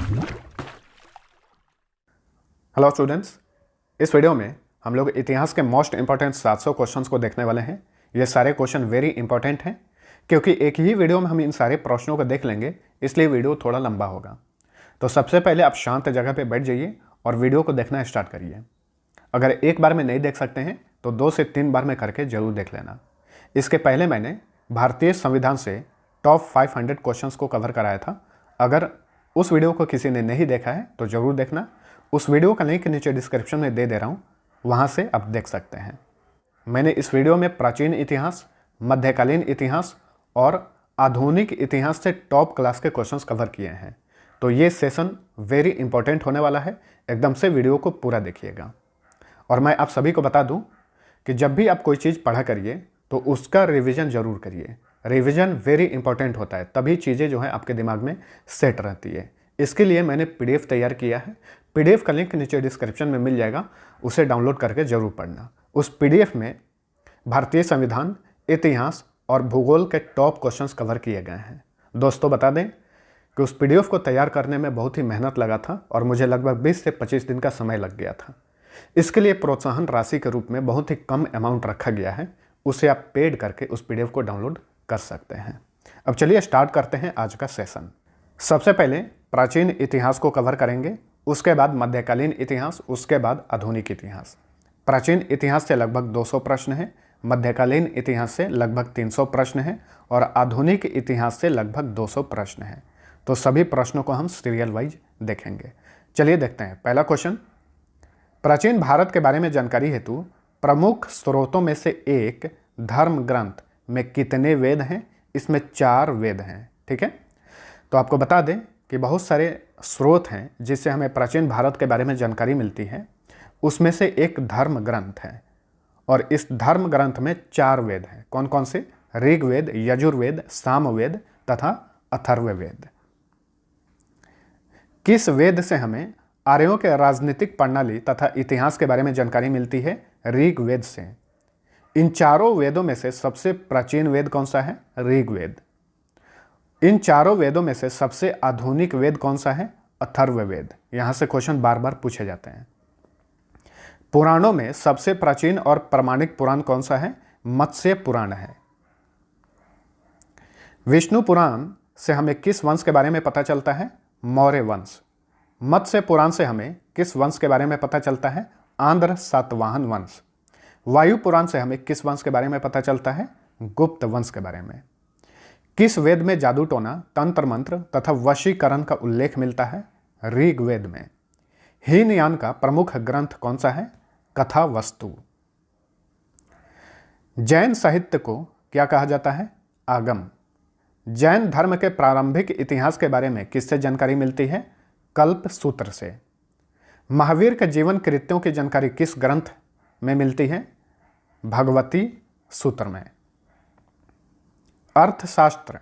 Hello students, इस video में हम लोग इतिहास के मोस्ट इंपॉर्टेंट 700 क्वेश्चंस को देखने वाले हैं। ये सारे क्वेश्चन वेरी इंपॉर्टेंट हैं क्योंकि एक ही वीडियो में हम इन सारे प्रश्नों को देख लेंगे, इसलिए वीडियो थोड़ा लंबा होगा। तो सबसे पहले आप शांत जगह पे बैठ जाइए और वीडियो को देखना स्टार्ट करिए। अगर एक बार में नहीं देख सकते हैं तो 2 से 3 बार में करके ज़रूर देख लेना। इसके पहले मैंने भारतीय संविधान से टॉप 500 क्वेश्चंस को कवर कराया था। अगर उस वीडियो को किसी ने नहीं देखा है तो ज़रूर देखना। उस वीडियो का लिंक नीचे डिस्क्रिप्शन में दे दे रहा हूँ, वहाँ से आप देख सकते हैं। मैंने इस वीडियो में प्राचीन इतिहास, मध्यकालीन इतिहास और आधुनिक इतिहास से टॉप क्लास के क्वेश्चंस कवर किए हैं। तो ये सेशन वेरी इंपॉर्टेंट होने वाला है, एकदम से वीडियो को पूरा देखिएगा। और मैं आप सभी को बता दूं कि जब भी आप कोई चीज़ पढ़ा करिए तो उसका रिवीजन ज़रूर करिए। रिवीजन वेरी इंपॉर्टेंट होता है, तभी चीज़ें जो है आपके दिमाग में सेट रहती है। इसके लिए मैंने PDF तैयार किया है। PDF का लिंक नीचे डिस्क्रिप्शन में मिल जाएगा, उसे डाउनलोड करके ज़रूर पढ़ना। उस PDF में भारतीय संविधान, इतिहास और भूगोल के टॉप क्वेश्चंस कवर किए गए हैं। दोस्तों बता दें कि उस PDF को तैयार करने में बहुत ही मेहनत लगा था और मुझे लगभग 20 से 25 दिन का समय लग गया था। इसके लिए प्रोत्साहन राशि के रूप में बहुत ही कम अमाउंट रखा गया है, उसे आप पेड करके उस PDF को डाउनलोड कर सकते हैं। अब चलिए स्टार्ट करते हैं आज का सेशन। सबसे पहले प्राचीन इतिहास को कवर करेंगे, उसके बाद मध्यकालीन इतिहास, उसके बाद आधुनिक इतिहास। प्राचीन इतिहास से लगभग 200 प्रश्न हैं, मध्यकालीन इतिहास से लगभग 300 प्रश्न हैं और आधुनिक इतिहास से लगभग 200 प्रश्न हैं। तो सभी प्रश्नों को हम सीरियल वाइज देखेंगे। चलिए देखते हैं। पहला क्वेश्चन, प्राचीन भारत के बारे में जानकारी हेतु प्रमुख स्रोतों में से एक धर्म ग्रंथ में कितने वेद हैं? इसमें 4 वेद हैं। ठीक है, तो आपको बता दें कि बहुत सारे स्रोत हैं जिससे हमें प्राचीन भारत के बारे में जानकारी मिलती है। उसमें से एक धर्म ग्रंथ है और इस धर्म ग्रंथ में 4 वेद हैं। कौन कौन से? ऋग्वेद, यजुर्वेद, सामवेद तथा अथर्ववेद। किस वेद से हमें आर्यों के राजनीतिक प्रणाली तथा इतिहास के बारे में जानकारी मिलती है? ऋग्वेद से। इन चारों वेदों में से सबसे प्राचीन वेद कौन सा है? ऋग्वेद। इन चारों वेदों में से सबसे आधुनिक वेद कौन सा है? अथर्ववेद। यहां से क्वेश्चन बार बार पूछे जाते हैं। पुराणों में सबसे प्राचीन और प्रमाणिक पुराण कौन सा है? मत्स्य पुराण है। विष्णु पुराण से हमें किस वंश के बारे में पता चलता है? मौर्य वंश। मत्स्य पुराण से हमें किस वंश के बारे में पता चलता है? आंध्र सातवाहन वंश। वायु पुराण से हमें किस वंश के बारे में पता चलता है? गुप्त वंश के बारे में। किस वेद में जादू टोना, तंत्र मंत्र तथा वशीकरण का उल्लेख मिलता है? ऋग्वेद में। हीनयान का प्रमुख ग्रंथ कौन सा है? कथा वस्तु। जैन साहित्य को क्या कहा जाता है? आगम। जैन धर्म के प्रारंभिक इतिहास के बारे में किससे जानकारी मिलती है? कल्प सूत्र से। महावीर के जीवन कृत्यों की जानकारी किस ग्रंथ में मिलती है? भगवती सूत्र में। अर्थशास्त्र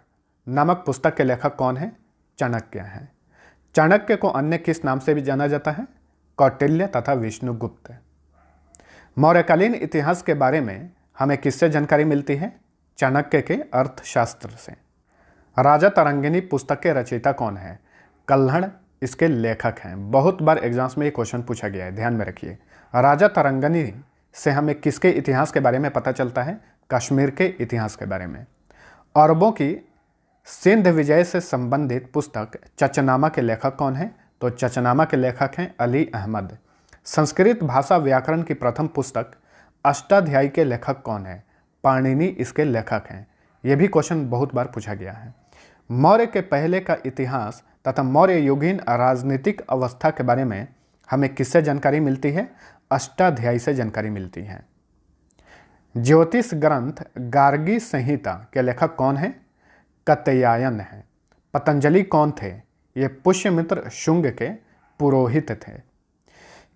नामक पुस्तक के लेखक कौन है? चाणक्य हैं। चाणक्य को अन्य किस नाम से भी जाना जाता है? कौटिल्य तथा विष्णुगुप्त। मौर्यकालीन इतिहास के बारे में हमें किससे जानकारी मिलती है? चाणक्य के अर्थशास्त्र से। राजा तरंगिणी पुस्तक के रचयिता कौन है? कल्हड़ इसके लेखक हैं। बहुत बार एग्जाम्स में ये क्वेश्चन पूछा गया है, ध्यान में रखिए। राजा तरंगिणी से हमें किसके इतिहास के बारे में पता चलता है? कश्मीर के इतिहास के बारे में। अरबों की सिंध विजय से संबंधित पुस्तक चचनामा के लेखक कौन है? तो चचनामा के लेखक हैं अली अहमद। संस्कृत भाषा व्याकरण की प्रथम पुस्तक अष्टाध्यायी के लेखक कौन है? पाणिनि इसके लेखक हैं। यह भी क्वेश्चन बहुत बार पूछा गया है। मौर्य के पहले का इतिहास तथा मौर्य युगीन राजनीतिक अवस्था के बारे में हमें किससे जानकारी मिलती है? अष्टाध्यायी से जानकारी मिलती है। ज्योतिष ग्रंथ गार्गी संहिता के लेखक कौन है? कात्यायन है। पतंजलि कौन थे? ये पुष्यमित्र शुंग के पुरोहित थे।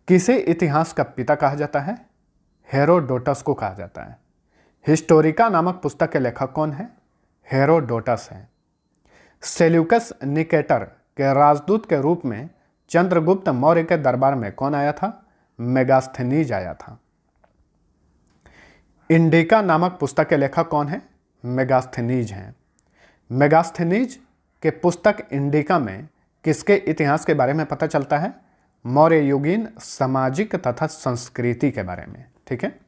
किसे इतिहास का पिता कहा जाता है? हेरोडोटस को कहा जाता है। हिस्टोरिका नामक पुस्तक के लेखक कौन है? हेरोडोटस है। सेल्यूकस निकेटर के राजदूत के रूप में चंद्रगुप्त मौर्य के दरबार में कौन आया था? मेगास्थनीज आया था। इंडिका नामक पुस्तक के लेखक कौन है? मेगास्थनीज हैं। मेगास्थनीज के पुस्तक इंडिका में किसके इतिहास के बारे में पता चलता है? मौर्य युगीन सामाजिक तथा संस्कृति के बारे में। ठीक है।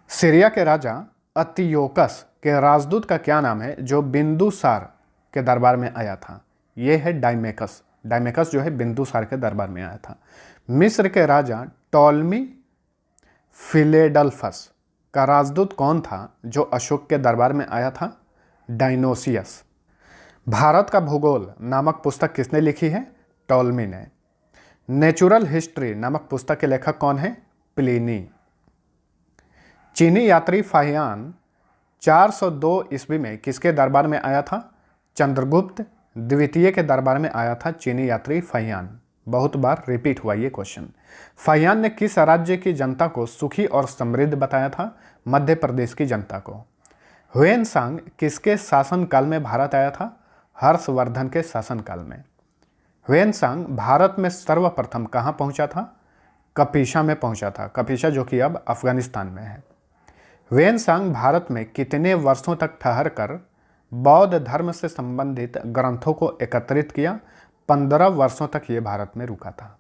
सीरिया के राजा अंतियोकस के राजदूत का क्या नाम है जो बिंदुसार के दरबार में आया था? यह है डायमेकस। डायमेकस जो है बिंदुसार के दरबार में आया था। मिस्र के राजा टॉलमी फिलेडल्फस का राजदूत कौन था जो अशोक के दरबार में आया था? डायनोसियस। भारत का भूगोल नामक पुस्तक किसने लिखी है? टॉलमी ने। नेचुरल हिस्ट्री नामक पुस्तक के लेखक कौन है? प्लिनी। चीनी यात्री फाहियान 402 ईस्वी में किसके दरबार में आया था? चंद्रगुप्त द्वितीय के दरबार में आया था चीनी यात्री फाहियान। बहुत बार रिपीट हुआ ये क्वेश्चन। फाहियान ने किस राज्य की जनता को सुखी और समृद्ध बताया था? मध्य प्रदेश की जनता को। ह्वेनसांग किसके शासनकाल में भारत आया था? हर्षवर्धन के शासनकाल में। ह्वेनसांग भारत में सर्वप्रथम कहाँ पहुंचा था? कपिशा में पहुंचा था। कपिशा जो कि अब अफगानिस्तान में है। ह्वेनसांग भारत में कितने वर्षों तक ठहरकर बौद्ध धर्म से संबंधित ग्रंथों को एकत्रित किया? 15 वर्षों तक ये भारत में रुका था।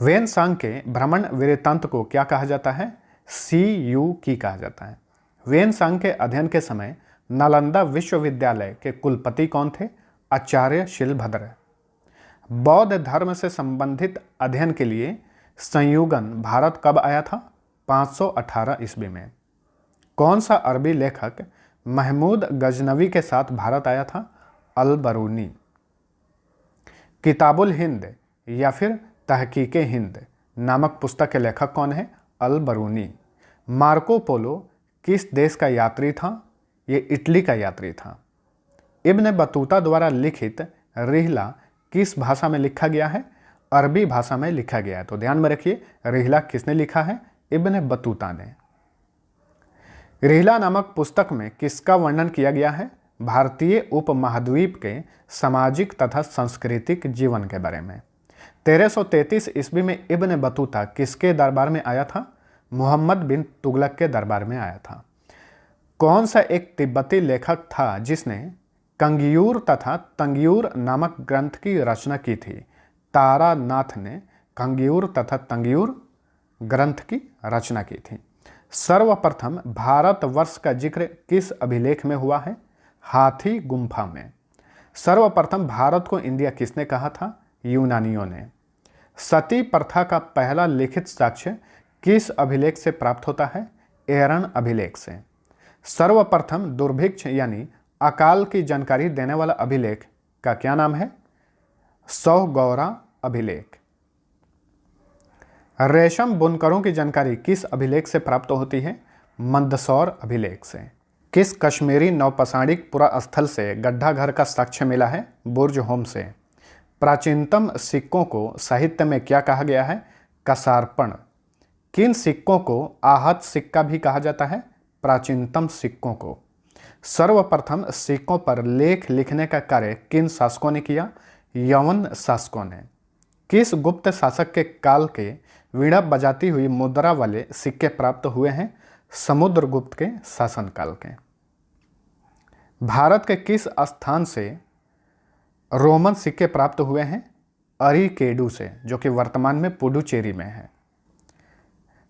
ह्वेनसांग के भ्रमण वृत्तांत को क्या कहा जाता है? CU की कहा जाता है। ह्वेनसांग के अध्ययन के समय नालंदा विश्वविद्यालय के कुलपति कौन थे? आचार्य शिलभद्र। बौद्ध धर्म से संबंधित अध्ययन के लिए संयुगन भारत कब आया था? 518 ईस्वी में। कौन सा अरबी लेखक महमूद गजनवी के साथ भारत आया था? अल-बरूनी। किताबुल हिंद या फिर तहकीके हिंद नामक पुस्तक के लेखक कौन है? अल-बरूनी। मार्को पोलो किस देश का यात्री था? ये इटली का यात्री था। इब्न बतूता द्वारा लिखित रिहला किस भाषा में लिखा गया है? अरबी भाषा में लिखा गया है। तो ध्यान में रखिए, रिहला किसने लिखा है? इब्न बतूता ने। रिहला नामक पुस्तक में किसका वर्णन किया गया है? भारतीय उपमहाद्वीप के सामाजिक तथा सांस्कृतिक जीवन के बारे में। 1333 ईस्वी में इब्न बतूता किसके दरबार में आया था? मोहम्मद बिन तुगलक के दरबार में आया था। कौन सा एक तिब्बती लेखक था जिसने कंगियूर तथा तंगियूर नामक ग्रंथ की रचना की थी? तारानाथ ने कंगियूर तथा तंगियूर ग्रंथ की रचना की थी। सर्वप्रथम भारतवर्ष का जिक्र किस अभिलेख में हुआ है? हाथी गुम्फा में। सर्वप्रथम भारत को इंडिया किसने कहा था? यूनानियों ने। सती प्रथा का पहला लिखित साक्ष्य किस अभिलेख से प्राप्त होता है? एरन अभिलेख से। सर्वप्रथम दुर्भिक्ष यानी अकाल की जानकारी देने वाला अभिलेख का क्या नाम है? सौगौरा अभिलेख। रेशम बुनकरों की जानकारी किस अभिलेख से प्राप्त होती है? मंदसौर अभिलेख से। किस कश्मीरी नौपसाणिक पुरास्थल से गड्ढा घर का साक्ष्य मिला है? बुर्ज होम से। प्राचीनतम सिक्कों को साहित्य में क्या कहा गया है? कसारपण। किन सिक्कों को आहत सिक्का भी कहा जाता है? प्राचीनतम सिक्कों को। सर्वप्रथम सिक्कों पर लेख लिखने का कार्य किन शासकों ने किया? यवन शासकों ने। किस गुप्त शासक के काल के वीणा बजाती हुई मुद्रा वाले सिक्के प्राप्त हुए हैं? समुद्रगुप्त के शासनकाल के। भारत के किस स्थान से रोमन सिक्के प्राप्त हुए हैं? अरिकेडू से, जो कि वर्तमान में पुडुचेरी में है।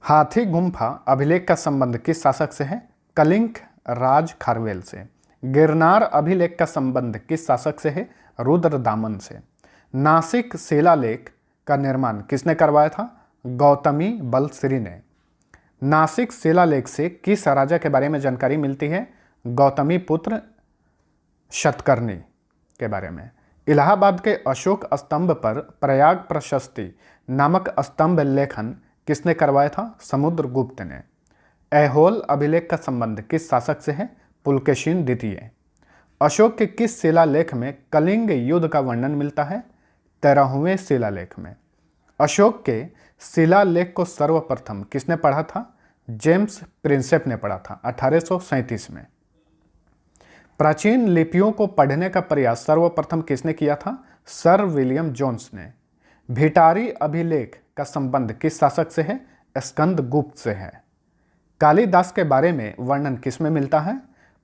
हाथी गुम्फा अभिलेख का संबंध किस शासक से है? कलिंग राज खारवेल से। गिरनार अभिलेख का संबंध किस शासक से है? रुद्रदामन से। नासिक शिलालेख का निर्माण किसने करवाया था? गौतमी बलश्री ने। नासिक शिलालेख से किस राजा के बारे में जानकारी मिलती है? गौतमी पुत्र शतकर्णी के बारे में। इलाहाबाद के अशोक स्तंभ पर प्रयाग प्रशस्ति नामक स्तंभ लेखन किसने करवाया था? समुद्रगुप्त ने। ऐहोल अभिलेख का संबंध किस शासक से है? पुलकेशिन द्वितीय। अशोक के किस शिलालेख में कलिंग युद्ध का वर्णन मिलता है? 13वें शिलालेख में। अशोक के शिलालेख को सर्वप्रथम किसने पढ़ा था? जेम्स प्रिंसेप ने पढ़ा था 1837 में। प्राचीन लिपियों को पढ़ने का प्रयास सर्वप्रथम किसने किया था? सर विलियम जोन्स ने। भिटारी अभिलेख का संबंध किस शासक से है? स्कंदगुप्त से है। कालिदास के बारे में वर्णन किस में मिलता है?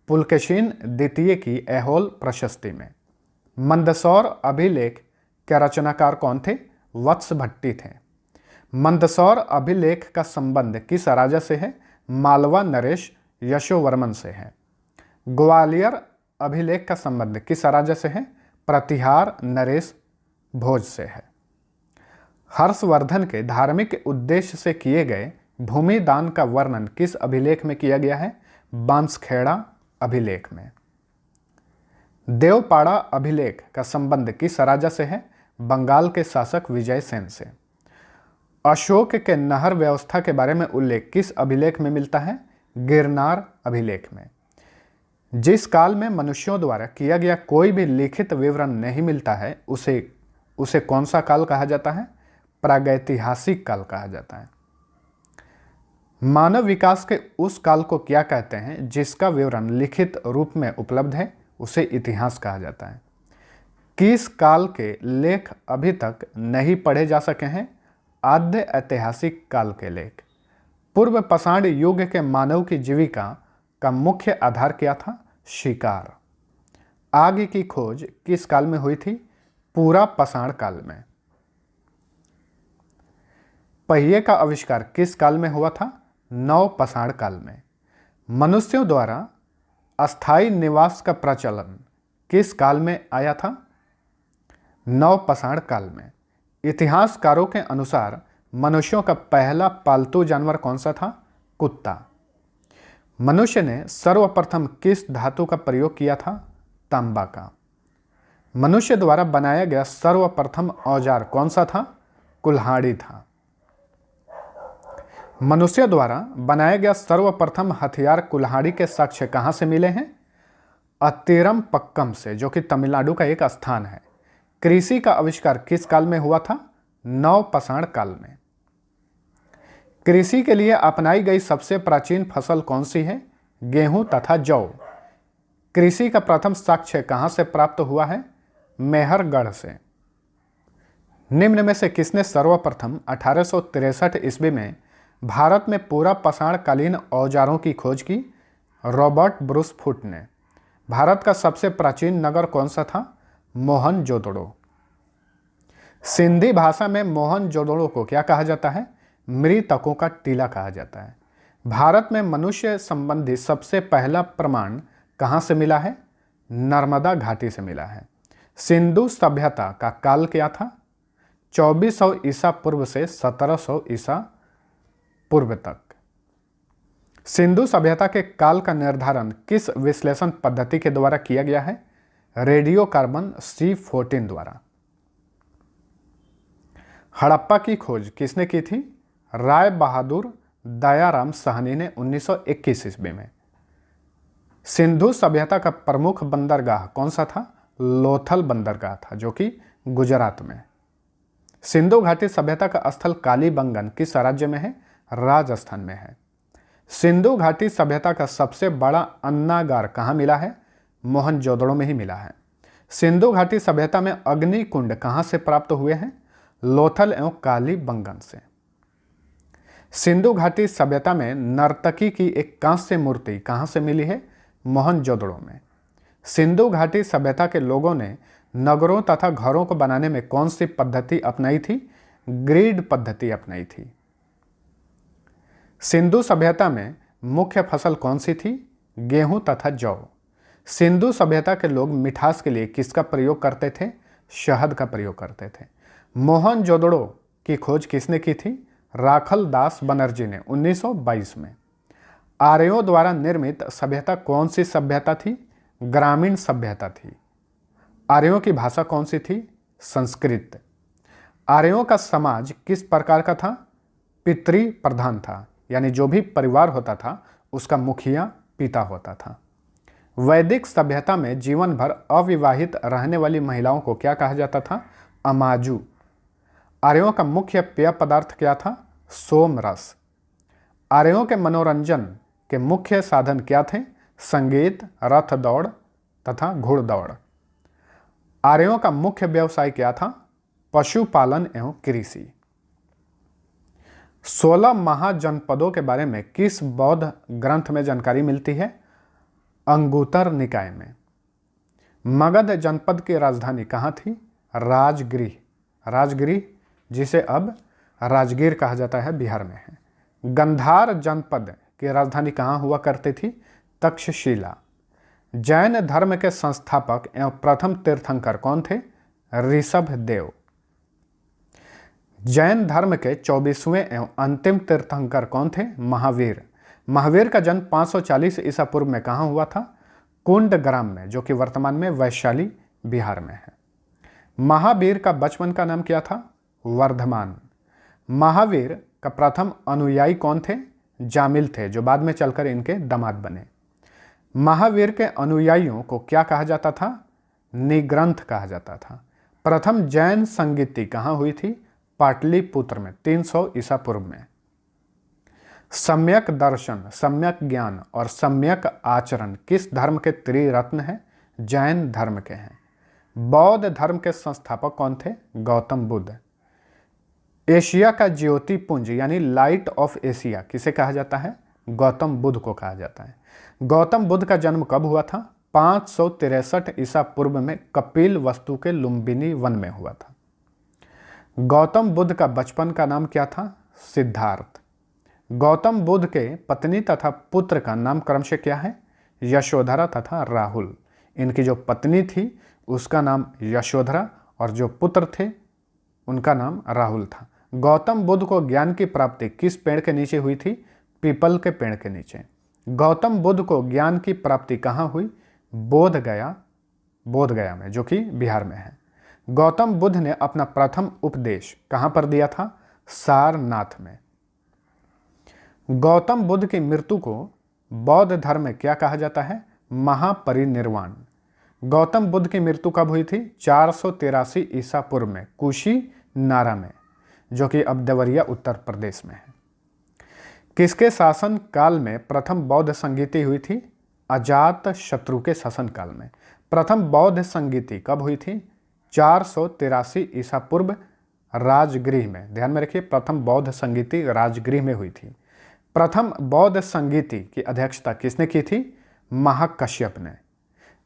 पुलकेशिन द्वितीय की ऐहोल प्रशस्ति में। मंदसौर अभिलेख के रचनाकार कौन थे? वत्स भट्टी थे। मंदसौर अभिलेख का संबंध किस राजा से है? मालवा नरेश यशोवर्मन से है। ग्वालियर अभिलेख का संबंध किस राजा से है? प्रतिहार नरेश भोज से है। हर्षवर्धन के धार्मिक उद्देश्य से किए गए भूमि दान का वर्णन किस अभिलेख में किया गया है? बांसखेड़ा अभिलेख में। देवपाड़ा अभिलेख का संबंध किस राजा से है? बंगाल के शासक विजयसेन से। अशोक के नहर व्यवस्था के बारे में उल्लेख किस अभिलेख में मिलता है? गिरनार अभिलेख में। जिस काल में मनुष्यों द्वारा किया गया कोई भी लिखित विवरण नहीं मिलता है उसे कौन सा काल कहा जाता है? प्रागैतिहासिक काल कहा जाता है। मानव विकास के उस काल को क्या कहते हैं जिसका विवरण लिखित रूप में उपलब्ध है? उसे इतिहास कहा जाता है। किस काल के लेख अभी तक नहीं पढ़े जा सके हैं? आद्य ऐतिहासिक काल के लेख। पूर्व पाषाण युग के मानव की जीविका का मुख्य आधार क्या था? शिकार। आग की खोज किस काल में हुई थी? पूरा पाषाण काल में। पहिए का आविष्कार किस काल में हुआ था? नव पाषाण काल में। मनुष्यों द्वारा अस्थायी निवास का प्रचलन किस काल में आया था? नव पाषाण काल में। इतिहासकारों के अनुसार मनुष्यों का पहला पालतू जानवर कौन सा था? कुत्ता। मनुष्य ने सर्वप्रथम किस धातु का प्रयोग किया था? तांबा का। मनुष्य द्वारा बनाया गया सर्वप्रथम औजार कौन सा था? कुल्हाड़ी था। मनुष्य द्वारा बनाया गया सर्वप्रथम हथियार कुल्हाड़ी के साक्ष्य कहाँ से मिले हैं? अत्तिरम पक्कम से, जो कि तमिलनाडु का एक स्थान है। कृषि का आविष्कार किस काल में हुआ था? नव पाषाण काल में। कृषि के लिए अपनाई गई सबसे प्राचीन फसल कौन सी है? गेहूं तथा जौ। कृषि का प्रथम साक्ष्य कहाँ से प्राप्त हुआ है? मेहरगढ़ से। निम्न में से किसने सर्वप्रथम 1863 ईस्वी में भारत में पूरा पाषाण कालीन औजारों की खोज की? रॉबर्ट ब्रूस फुट ने। भारत का सबसे प्राचीन नगर कौन सा था? मोहनजोदड़ो। सिंधी भाषा में मोहनजोदड़ो को क्या कहा जाता है? मृतकों का टीला कहा जाता है। भारत में मनुष्य संबंधी सबसे पहला प्रमाण कहाँ से मिला है? नर्मदा घाटी से मिला है। सिंधु सभ्यता का काल क्या था? 2400 ईसा पूर्व से 1700 ईसा पूर्व तक। सिंधु सभ्यता के काल का निर्धारण किस विश्लेषण पद्धति के द्वारा किया गया है? रेडियो कार्बन C14 द्वारा। हड़प्पा की खोज किसने की थी? राय बहादुर दयाराम साहनी ने 1921 ईस्वी में। सिंधु सभ्यता का प्रमुख बंदरगाह कौन सा था? लोथल बंदरगाह था, जो कि गुजरात में। सिंधु घाटी सभ्यता का स्थल कालीबंगन किस राज्य में है? राजस्थान में है। सिंधु घाटी सभ्यता का सबसे बड़ा अन्नागार कहाँ मिला है? मोहनजोदड़ो में ही मिला है। सिंधु घाटी सभ्यता में अग्नि कुंड कहाँ से प्राप्त हुए हैं? लोथल एवं कालीबंगन से। सिंधु घाटी सभ्यता में नर्तकी की एक कांस्य मूर्ति कहाँ से मिली है? मोहनजोदड़ो में। सिंधु घाटी सभ्यता के लोगों ने नगरों तथा घरों को बनाने में कौन सी पद्धति अपनाई थी? ग्रिड पद्धति अपनाई थी। सिंधु सभ्यता में मुख्य फसल कौन सी थी? गेहूं तथा जौ। सिंधु सभ्यता के लोग मिठास के लिए किसका प्रयोग करते थे? शहद का प्रयोग करते थे। मोहनजोदड़ो की खोज किसने की थी? राखल दास बनर्जी ने 1922 में। आर्यों द्वारा निर्मित सभ्यता कौन सी सभ्यता थी? ग्रामीण सभ्यता थी। आर्यों की भाषा कौन सी थी? संस्कृत। आर्यों का समाज किस प्रकार का था? पितृ प्रधान था, यानी जो भी परिवार होता था उसका मुखिया पिता होता था। वैदिक सभ्यता में जीवन भर अविवाहित रहने वाली महिलाओं को क्या कहा जाता था? अमाजू। आर्यों का मुख्य पेय पदार्थ क्या था? सोम रस। आर्यों के मनोरंजन के मुख्य साधन क्या थे? संगीत, रथ दौड़ तथा घुड़दौड़। आर्यों का मुख्य व्यवसाय क्या था? पशुपालन एवं कृषि। 16 महाजनपदों के बारे में किस बौद्ध ग्रंथ में जानकारी मिलती है? अंगुत्तर निकाय में। मगध जनपद की राजधानी कहाँ थी? राजगृह, राजगृह जिसे अब राजगीर कहा जाता है, बिहार में है। गंधार जनपद की राजधानी कहाँ हुआ करती थी? तक्षशिला। जैन धर्म के संस्थापक एवं प्रथम तीर्थंकर कौन थे? ऋषभ देव। जैन धर्म के 24वें एवं अंतिम तीर्थंकर कौन थे? महावीर। महावीर का जन्म 540 ईसा पूर्व में कहाँ हुआ था? कुंडग्राम में, जो कि वर्तमान में वैशाली बिहार में है। महावीर का बचपन का नाम क्या था? वर्धमान। महावीर का प्रथम अनुयायी कौन थे? जामिल थे, जो बाद में चलकर इनके दामाद बने। महावीर के अनुयायियों को क्या कहा जाता था? निग्रंथ कहा जाता था। प्रथम जैन संगीति कहाँ हुई थी? पाटलिपुत्र में 300 ईसा पूर्व में। सम्यक दर्शन, सम्यक ज्ञान और सम्यक आचरण किस धर्म के त्रिरत्न हैं? जैन धर्म के हैं। बौद्ध धर्म के संस्थापक कौन थे? गौतम बुद्ध। एशिया का ज्योतिपुंज यानी लाइट ऑफ एशिया किसे कहा जाता है? गौतम बुद्ध को कहा जाता है। गौतम बुद्ध का जन्म कब हुआ था? 563 ईसा पूर्व में कपिल वस्तु के लुम्बिनी वन में हुआ था। गौतम बुद्ध का बचपन का नाम क्या था? सिद्धार्थ। गौतम बुद्ध के पत्नी तथा पुत्र का नाम क्रमशः क्या है? यशोधरा तथा राहुल। इनकी जो पत्नी थी उसका नाम यशोधरा और जो पुत्र थे उनका नाम राहुल था। गौतम बुद्ध को ज्ञान की प्राप्ति किस पेड़ के नीचे हुई थी? पीपल के पेड़ के नीचे। गौतम बुद्ध को ज्ञान की प्राप्ति कहाँ हुई? बोधगया में, जो कि बिहार में है। गौतम बुद्ध ने अपना प्रथम उपदेश कहाँ पर दिया था? सारनाथ में। गौतम बुद्ध की मृत्यु को बौद्ध धर्म में क्या कहा जाता है? महापरिनिर्वाण। गौतम बुद्ध की मृत्यु कब हुई थी? 483 ईसा पूर्व में कुशीनारा में, जो कि अब देवरिया उत्तर प्रदेश में है। किसके शासन काल में प्रथम बौद्ध संगीति हुई थी? अजात शत्रु के शासन काल में। प्रथम बौद्ध संगीति कब हुई थी? 483 ईसा पूर्व राजगृह में। ध्यान में रखिए, प्रथम बौद्ध संगीति राजगृह में हुई थी। प्रथम बौद्ध संगीति की अध्यक्षता किसने की थी? महाकश्यप ने।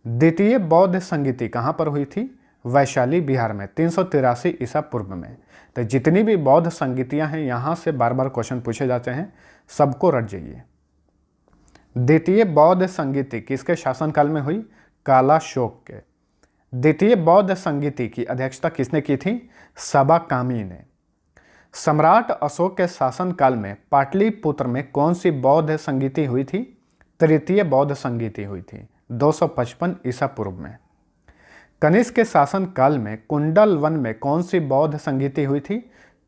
द्वितीय बौद्ध संगीति कहाँ पर हुई थी? वैशाली बिहार में 383 ईसा पूर्व में। तो जितनी भी बौद्ध संगीतियाँ हैं यहाँ से बार बार क्वेश्चन पूछे जाते हैं, सबको रट जाइए। द्वितीय बौद्ध संगीति किसके शासनकाल में हुई? कालाशोक के। द्वितीय बौद्ध संगीति की अध्यक्षता किसने की थी? सबाकामी ने। सम्राट अशोक के शासनकाल में पाटलिपुत्र में कौन सी बौद्ध संगीति हुई थी? तृतीय बौद्ध संगीति हुई थी 255 ईसा पूर्व में। कनिष्क के शासन काल में कुंडल वन में कौन सी बौद्ध संगीति हुई थी?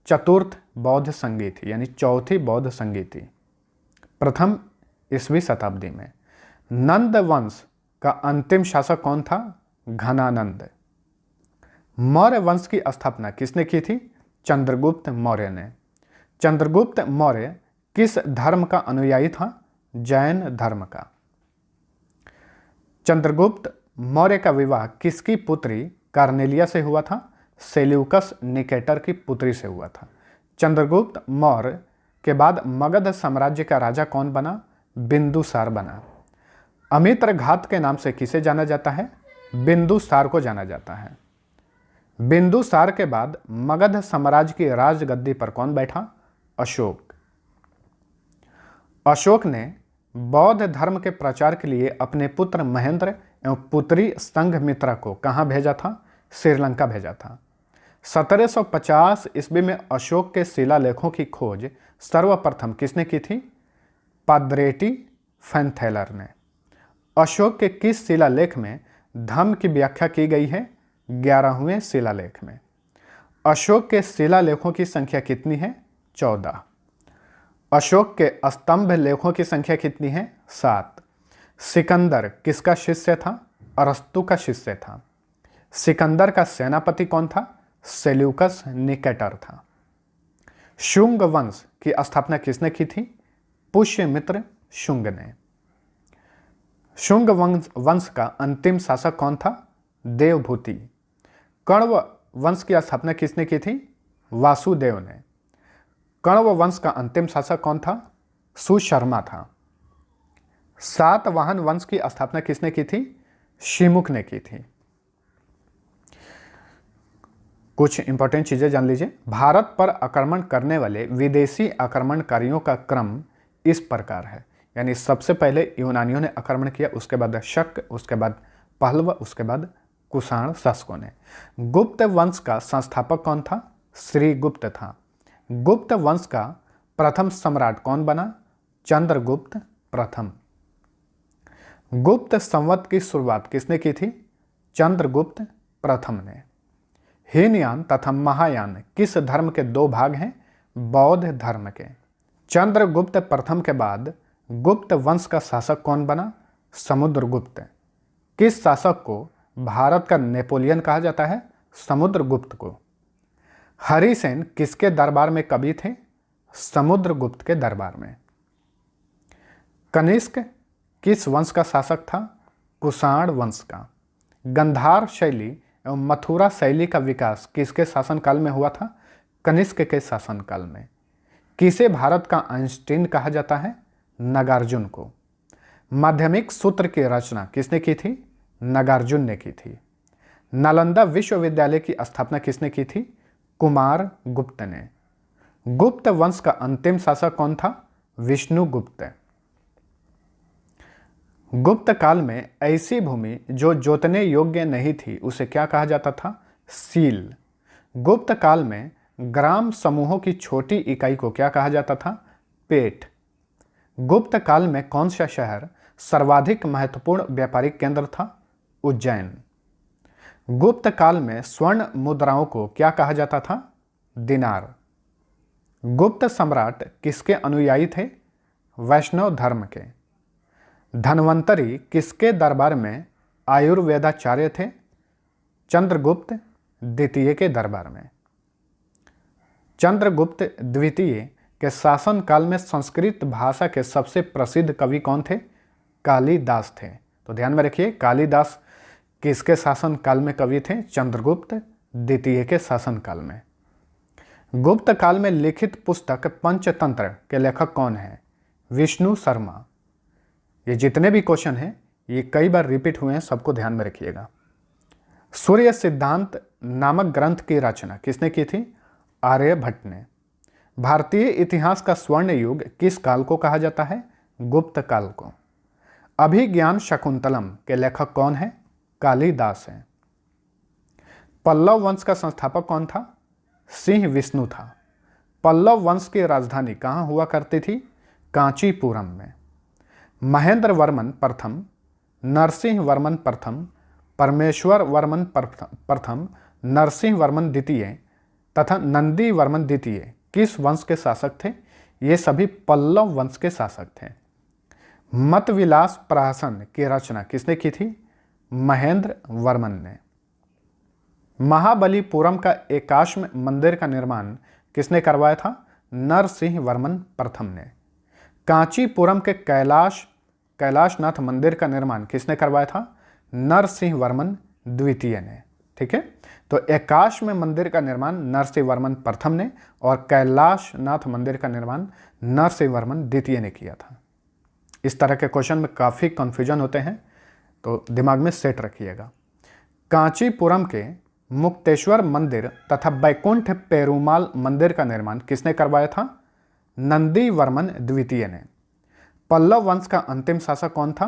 चतुर्थ बौद्ध संगीति यानी चौथी बौद्ध संगीति, प्रथम ईस्वी शताब्दी में। नंद वंश का अंतिम शासक कौन था? घनानंद। मौर्य वंश की स्थापना किसने की थी? चंद्रगुप्त मौर्य ने। चंद्रगुप्त मौर्य किस धर्म का अनुयायी था? जैन धर्म का। चंद्रगुप्त मौर्य का विवाह किसकी पुत्री कार्नेलिया से हुआ था? सेल्यूकस निकेटर की पुत्री से हुआ था। चंद्रगुप्त मौर्य के बाद मगध साम्राज्य का राजा कौन बना? बिंदुसार बना। अमित्र घात के नाम से किसे जाना जाता है? बिंदुसार को जाना जाता है। बिंदुसार के बाद मगध साम्राज्य की राजगद्दी पर कौन बैठा? अशोक। अशोक ने बौद्ध धर्म के प्रचार के लिए अपने पुत्र महेंद्र एवं पुत्री संघमित्रा को कहाँ भेजा था? श्रीलंका भेजा था। 1750 ईस्वी में अशोक के शिलालेखों की खोज सर्वप्रथम किसने की थी? पाद्रेटी फैनथेलर ने। अशोक के किस शिलालेख में धम्म की व्याख्या की गई है? 11वें शिलालेख में। अशोक के शिलालेखों की संख्या कितनी है? 14। अशोक के स्तंभ लेखों की संख्या कितनी है? 7। सिकंदर किसका शिष्य था? अरस्तु का शिष्य था। सिकंदर का सेनापति कौन था? सेल्यूकस निकेटर था। शुंग वंश की स्थापना किसने की थी? पुष्यमित्र शुंग ने। शुंग वंश का अंतिम शासक कौन था? देवभूति। कण्व वंश की स्थापना किसने की थी? वासुदेव ने। कण्व वंश का अंतिम शासक कौन था? सुशर्मा था। सातवाहन वंश की स्थापना किसने की थी? शिमुख ने की थी। कुछ इंपॉर्टेंट चीज़ें जान लीजिए। भारत पर आक्रमण करने वाले विदेशी आक्रमणकारियों का क्रम इस प्रकार है, यानी सबसे पहले यूनानियों ने आक्रमण किया, उसके बाद शक, उसके बाद पहलव, उसके बाद कुषाण शासकों ने। गुप्त वंश का संस्थापक कौन था? श्रीगुप्त था। गुप्त वंश का प्रथम सम्राट कौन बना? चंद्रगुप्त प्रथम। गुप्त संवत की शुरुआत किसने की थी? चंद्रगुप्त प्रथम ने। हीनयान तथा महायान किस धर्म के दो भाग हैं? बौद्ध धर्म के। चंद्रगुप्त प्रथम के बाद गुप्त वंश का शासक कौन बना? समुद्रगुप्त। किस शासक को भारत का नेपोलियन कहा जाता है? समुद्रगुप्त को। हरिसेन किसके दरबार में कवि थे? समुद्रगुप्त के दरबार में। कनिष्क किस वंश का शासक था? कुषाण वंश का। गंधार शैली एवं मथुरा शैली का विकास किसके शासनकाल में हुआ था? कनिष्क के शासनकाल में। किसे भारत का आइंस्टीन कहा जाता है? नागार्जुन को। माध्यमिक सूत्र की रचना किसने की थी? नागार्जुन ने की थी। नालंदा विश्वविद्यालय की स्थापना किसने की थी? कुमार गुप्त ने। गुप्त वंश का अंतिम शासक कौन था? विष्णुगुप्त। गुप्त काल में ऐसी भूमि जो जोतने योग्य नहीं थी उसे क्या कहा जाता था? सील। गुप्त काल में ग्राम समूहों की छोटी इकाई को क्या कहा जाता था? पेट। गुप्त काल में कौन सा शहर सर्वाधिक महत्वपूर्ण व्यापारिक केंद्र था? उज्जैन। गुप्त काल में स्वर्ण मुद्राओं को क्या कहा जाता था? दिनार। गुप्त सम्राट किसके अनुयायी थे? वैष्णव धर्म के। धन्वंतरी किसके दरबार में आयुर्वेदाचार्य थे? चंद्रगुप्त द्वितीय के दरबार में। चंद्रगुप्त द्वितीय के शासन काल में संस्कृत भाषा के सबसे प्रसिद्ध कवि कौन थे? कालिदास थे। तो ध्यान में रखिए, कालिदास किसके शासन काल में कवि थे? चंद्रगुप्त द्वितीय के शासन काल में। गुप्त काल में लिखित पुस्तक पंचतंत्र के लेखक कौन है? विष्णु शर्मा। ये जितने भी क्वेश्चन हैं ये कई बार रिपीट हुए हैं, सबको ध्यान में रखिएगा। सूर्य सिद्धांत नामक ग्रंथ की रचना किसने की थी? आर्यभट्ट ने। भारतीय इतिहास का स्वर्ण युग किस काल को कहा जाता है? गुप्त काल को। अभिज्ञान शकुंतलम के लेखक कौन है? कालिदास हैं। पल्लव वंश का संस्थापक कौन था? सिंह विष्णु था। पल्लव वंश की राजधानी कहाँ हुआ करती थी? कांचीपुरम में। महेंद्र वर्मन प्रथम, नरसिंह वर्मन प्रथम, परमेश्वर वर्मन प्रथम, नरसिंह वर्मन द्वितीय तथा नंदी वर्मन द्वितीय किस वंश के शासक थे? ये सभी पल्लव वंश के शासक थे। मतविलास प्रहसन की रचना किसने की थी? महेंद्र वर्मन ने। महाबलीपुरम का एकाश्म मंदिर का निर्माण किसने करवाया था? नरसिंह वर्मन प्रथम ने। कांचीपुरम के कैलाशनाथ मंदिर का निर्माण किसने करवाया था? नरसिंह वर्मन द्वितीय ने। ठीक है, तो एकाश्म मंदिर का निर्माण नरसिंह वर्मन प्रथम ने और कैलाशनाथ मंदिर का निर्माण नरसिंह वर्मन द्वितीय ने किया था। इस तरह के क्वेश्चन में काफ़ी कन्फ्यूजन होते हैं, तो दिमाग में सेट रखिएगा। कांचीपुरम के मुक्तेश्वर मंदिर तथा बैकुंठ पेरुमाल मंदिर का निर्माण किसने करवाया था? नंदी वर्मन द्वितीय ने। पल्लव वंश का अंतिम शासक कौन था?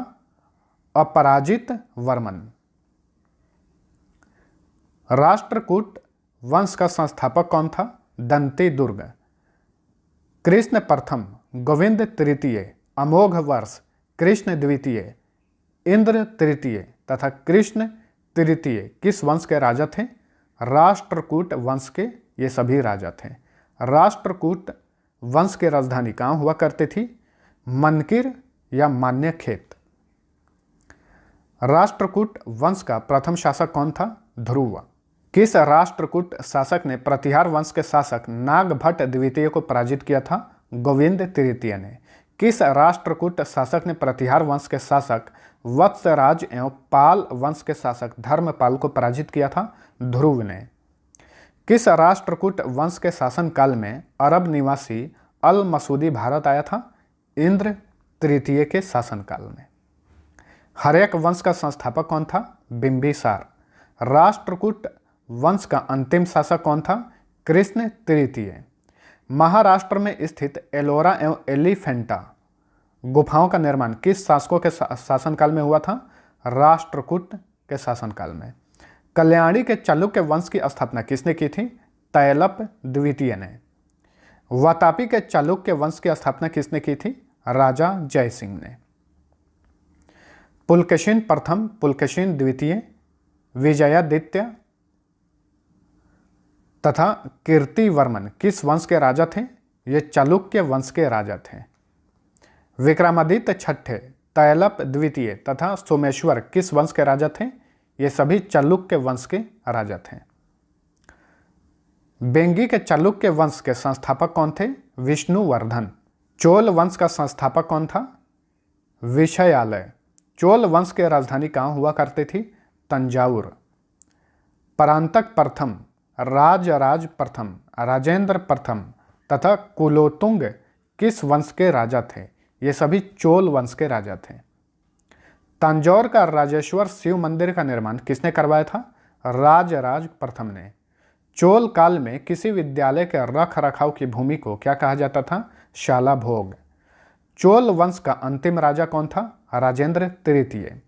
अपराजित वर्मन। राष्ट्रकूट वंश का संस्थापक कौन था? दंती दुर्ग। कृष्ण प्रथम, गोविंद तृतीय, अमोघ वर्ष, कृष्ण द्वितीय, इंद्र तृतीय तथा कृष्ण तृतीय किस वंश के राजा थे? राष्ट्रकूट वंश के ये सभी राजा थे। राष्ट्रकूट वंश की राजधानी कहाँ हुआ करती थी? मनकिर या मान्यखेत। राष्ट्रकूट वंश का प्रथम शासक कौन था? ध्रुव। किस राष्ट्रकूट शासक ने प्रतिहार वंश के शासक नागभट्ट द्वितीय को पराजित किया था? गोविंद तृतीय ने। किस राष्ट्रकूट शासक ने प्रतिहार वंश के शासक वत्सराज एवं पाल वंश के शासक धर्मपाल को पराजित किया था? ध्रुव ने। किस राष्ट्रकूट वंश के शासन काल में अरब निवासी अल मसूदी भारत आया था? इंद्र तृतीय के शासनकाल में। हर्यक वंश का संस्थापक कौन था? बिंबिसार। राष्ट्रकूट वंश का अंतिम शासक कौन था? कृष्ण तृतीय। महाराष्ट्र में स्थित एलोरा एवं एलिफेंटा गुफाओं का निर्माण किस शासकों के शासनकाल में हुआ था? राष्ट्रकूट के शासनकाल में। कल्याणी के चालुक्य वंश की स्थापना किसने की थी? तैलप द्वितीय ने। वातापी के चालुक्य वंश की स्थापना किसने की थी? राजा जयसिंह ने। पुलकेशिन प्रथम, पुलकेशिन द्वितीय, विजयादित्य तथा कीर्तिवर्मन किस वंश के राजा थे? ये चालुक्य वंश के राजा थे। विक्रमादित्य छठे, तैलप द्वितीय तथा सोमेश्वर किस वंश के राजा थे? ये सभी चालुक्य वंश के राजा थे। बेंगी के चालुक्य वंश के संस्थापक कौन थे? विष्णुवर्धन। चोल वंश का संस्थापक कौन था? विषयालय। चोल वंश की राजधानी कहाँ हुआ करती थी? तंजावुर। परांतक प्रथम, राजराज प्रथम, राजेंद्र प्रथम तथा कुलोतुंग किस वंश के राजा थे? ये सभी चोल वंश के राजा थे। तंजौर का राजेश्वर शिव मंदिर का निर्माण किसने करवाया था? राजराज प्रथम ने। चोल काल में किसी विद्यालय के रख रखाव की भूमि को क्या कहा जाता था? शाला भोग। चोल वंश का अंतिम राजा कौन था? राजेंद्र तृतीय।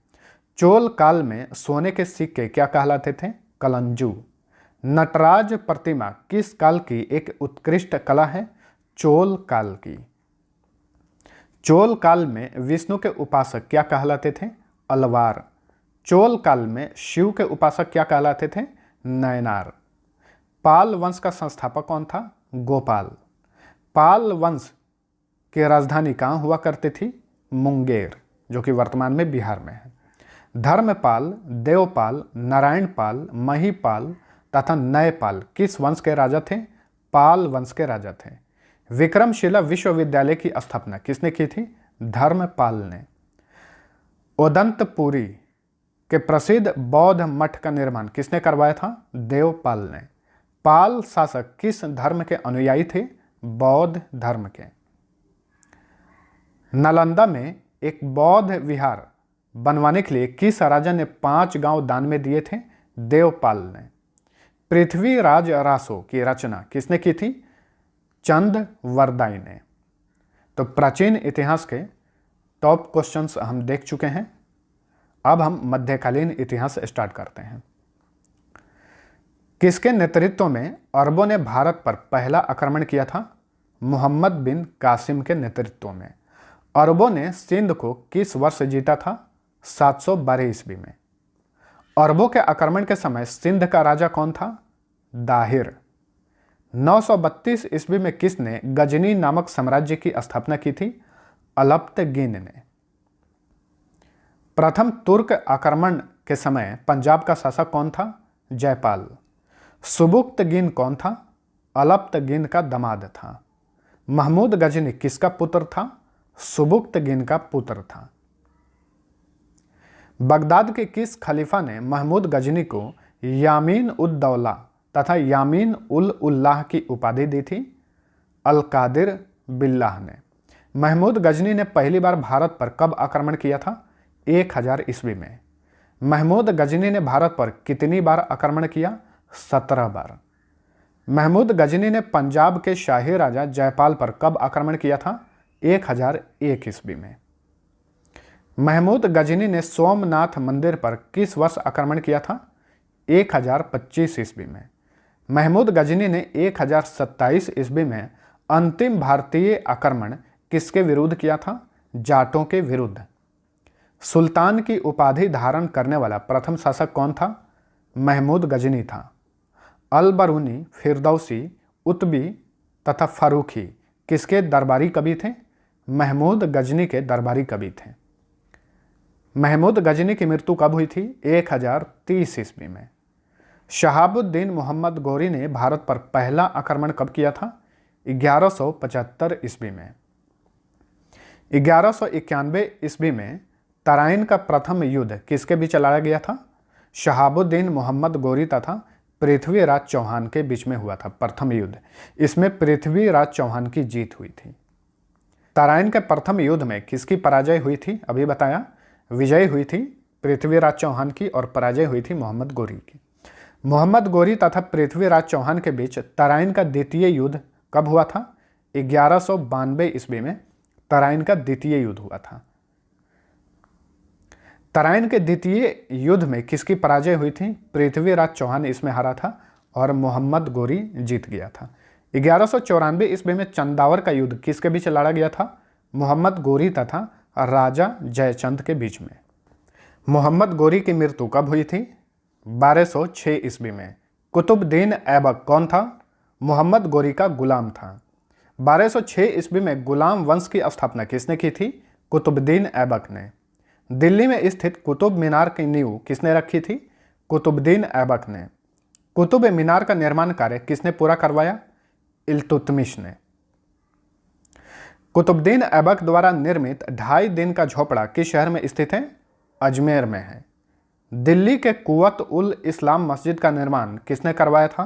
चोल काल में सोने के सिक्के क्या कहलाते थे? कलंजू। नटराज प्रतिमा किस काल की एक उत्कृष्ट कला है? चोल काल की। चोल काल में विष्णु के उपासक क्या कहलाते थे? अलवार। चोल काल में शिव के उपासक क्या कहलाते थे? नयनार। पाल वंश का संस्थापक कौन था? गोपाल। पाल वंश की राजधानी कहाँ हुआ करती थी? मुंगेर, जो कि वर्तमान में बिहार में है। धर्मपाल, देवपाल, नारायणपाल, महिपाल तथा नयपाल किस वंश के राजा थे? पाल वंश के राजा थे। विक्रमशिला विश्वविद्यालय की स्थापना किसने की थी? धर्मपाल ने। ओदंतपुरी के प्रसिद्ध बौद्ध मठ का निर्माण किसने करवाया था? देवपाल ने। पाल शासक किस धर्म के अनुयायी थे? बौद्ध धर्म के। नालंदा में एक बौद्ध विहार बनवाने के लिए किस राजा ने 5 गांव दान में दिए थे? देवपाल ने। पृथ्वीराज रासो की रचना किसने की थी? चंद वरदाई ने। तो प्राचीन इतिहास के टॉप क्वेश्चंस हम देख चुके हैं। अब हम मध्यकालीन इतिहास स्टार्ट करते हैं। किसके नेतृत्व में अरबों ने भारत पर पहला आक्रमण किया था? मोहम्मद बिन कासिम के नेतृत्व में। अरबों ने सिंध को किस वर्ष जीता था? 712 ईस्वी में। अरबों के आक्रमण के समय सिंध का राजा कौन था? दाहिर। 932 ईस्वी में किसने गजनी नामक साम्राज्य की स्थापना की थी? अलप्तगिन ने। प्रथम तुर्क आक्रमण के समय पंजाब का शासक कौन था? जयपाल। सुबुक्तगिन कौन था? अलप्तगिन का दामाद था। महमूद गजनी किसका पुत्र था? सुबुक्तगिन का पुत्र था। बगदाद के किस खलीफा ने महमूद गजनी को यामीन उद दौला तथा यामीन उल उल्लाह की उपाधि दी थी? अल-कादिर बिल्लाह ने। महमूद गजनी ने पहली बार भारत पर कब आक्रमण किया था? 1000 ईस्वी में। महमूद गजनी ने भारत पर कितनी बार आक्रमण किया? 17 बार। महमूद गजनी ने पंजाब के शाही राजा जयपाल पर कब आक्रमण किया था? 1001 ईस्वी में। महमूद गजनी ने सोमनाथ मंदिर पर किस वर्ष आक्रमण किया था? 1025 ईस्वी में। महमूद गजनी ने 1027 ईस्वी में अंतिम भारतीय आक्रमण किसके विरुद्ध किया था? जाटों के विरुद्ध। सुल्तान की उपाधि धारण करने वाला प्रथम शासक कौन था? महमूद गजनी था। अल-बरूनी, फिरदौसी, उतबी तथा फारूकी किसके दरबारी कवि थे? महमूद गजनी के दरबारी कवि थे। महमूद गजनी की मृत्यु कब हुई थी? 1030 ईस्वी में। शहाबुद्दीन मोहम्मद गौरी ने भारत पर पहला आक्रमण कब किया था? 1175 ईस्वी में। 1191 ईस्वी में तराइन का प्रथम युद्ध किसके बीच लड़ा गया था? शहाबुद्दीन मोहम्मद गौरी तथा पृथ्वीराज चौहान के बीच में हुआ था प्रथम युद्ध। इसमें पृथ्वीराज चौहान की जीत हुई थी। तराइन के प्रथम युद्ध में किसकी पराजय हुई थी? अभी बताया। विजय हुई थी पृथ्वीराज चौहान की और पराजय हुई थी मोहम्मद गौरी की। मोहम्मद गोरी तथा पृथ्वीराज चौहान के बीच तराइन का द्वितीय युद्ध कब हुआ था? 1192 ईस्वी में तराइन का द्वितीय युद्ध हुआ था। तराइन के द्वितीय युद्ध में किसकी पराजय हुई थी? पृथ्वीराज चौहान इसमें हारा था और मोहम्मद गोरी जीत गया था। 1194 ईस्वी में चंदावर का युद्ध किसके बीच लड़ा गया था? मोहम्मद गोरी तथा राजा जयचंद के बीच में। मोहम्मद गोरी की मृत्यु कब हुई थी? 1206 ईस्वी में। कुतुबुद्दीन ऐबक कौन था? मोहम्मद गोरी का गुलाम था। 1206 ईस्वी में गुलाम वंश की स्थापना किसने की थी? कुतुबुद्दीन ऐबक ने। दिल्ली में स्थित कुतुब मीनार की नींव किसने रखी थी? कुतुबुद्दीन ऐबक ने। कुतुब मीनार का निर्माण कार्य किसने पूरा करवाया? इल्तुतमिश ने। कुतुबुद्दीन ऐबक द्वारा निर्मित 2.5 दिन का झोपड़ा किस शहर में स्थित है? अजमेर में है। दिल्ली के कुवत उल इस्लाम मस्जिद का निर्माण किसने करवाया था?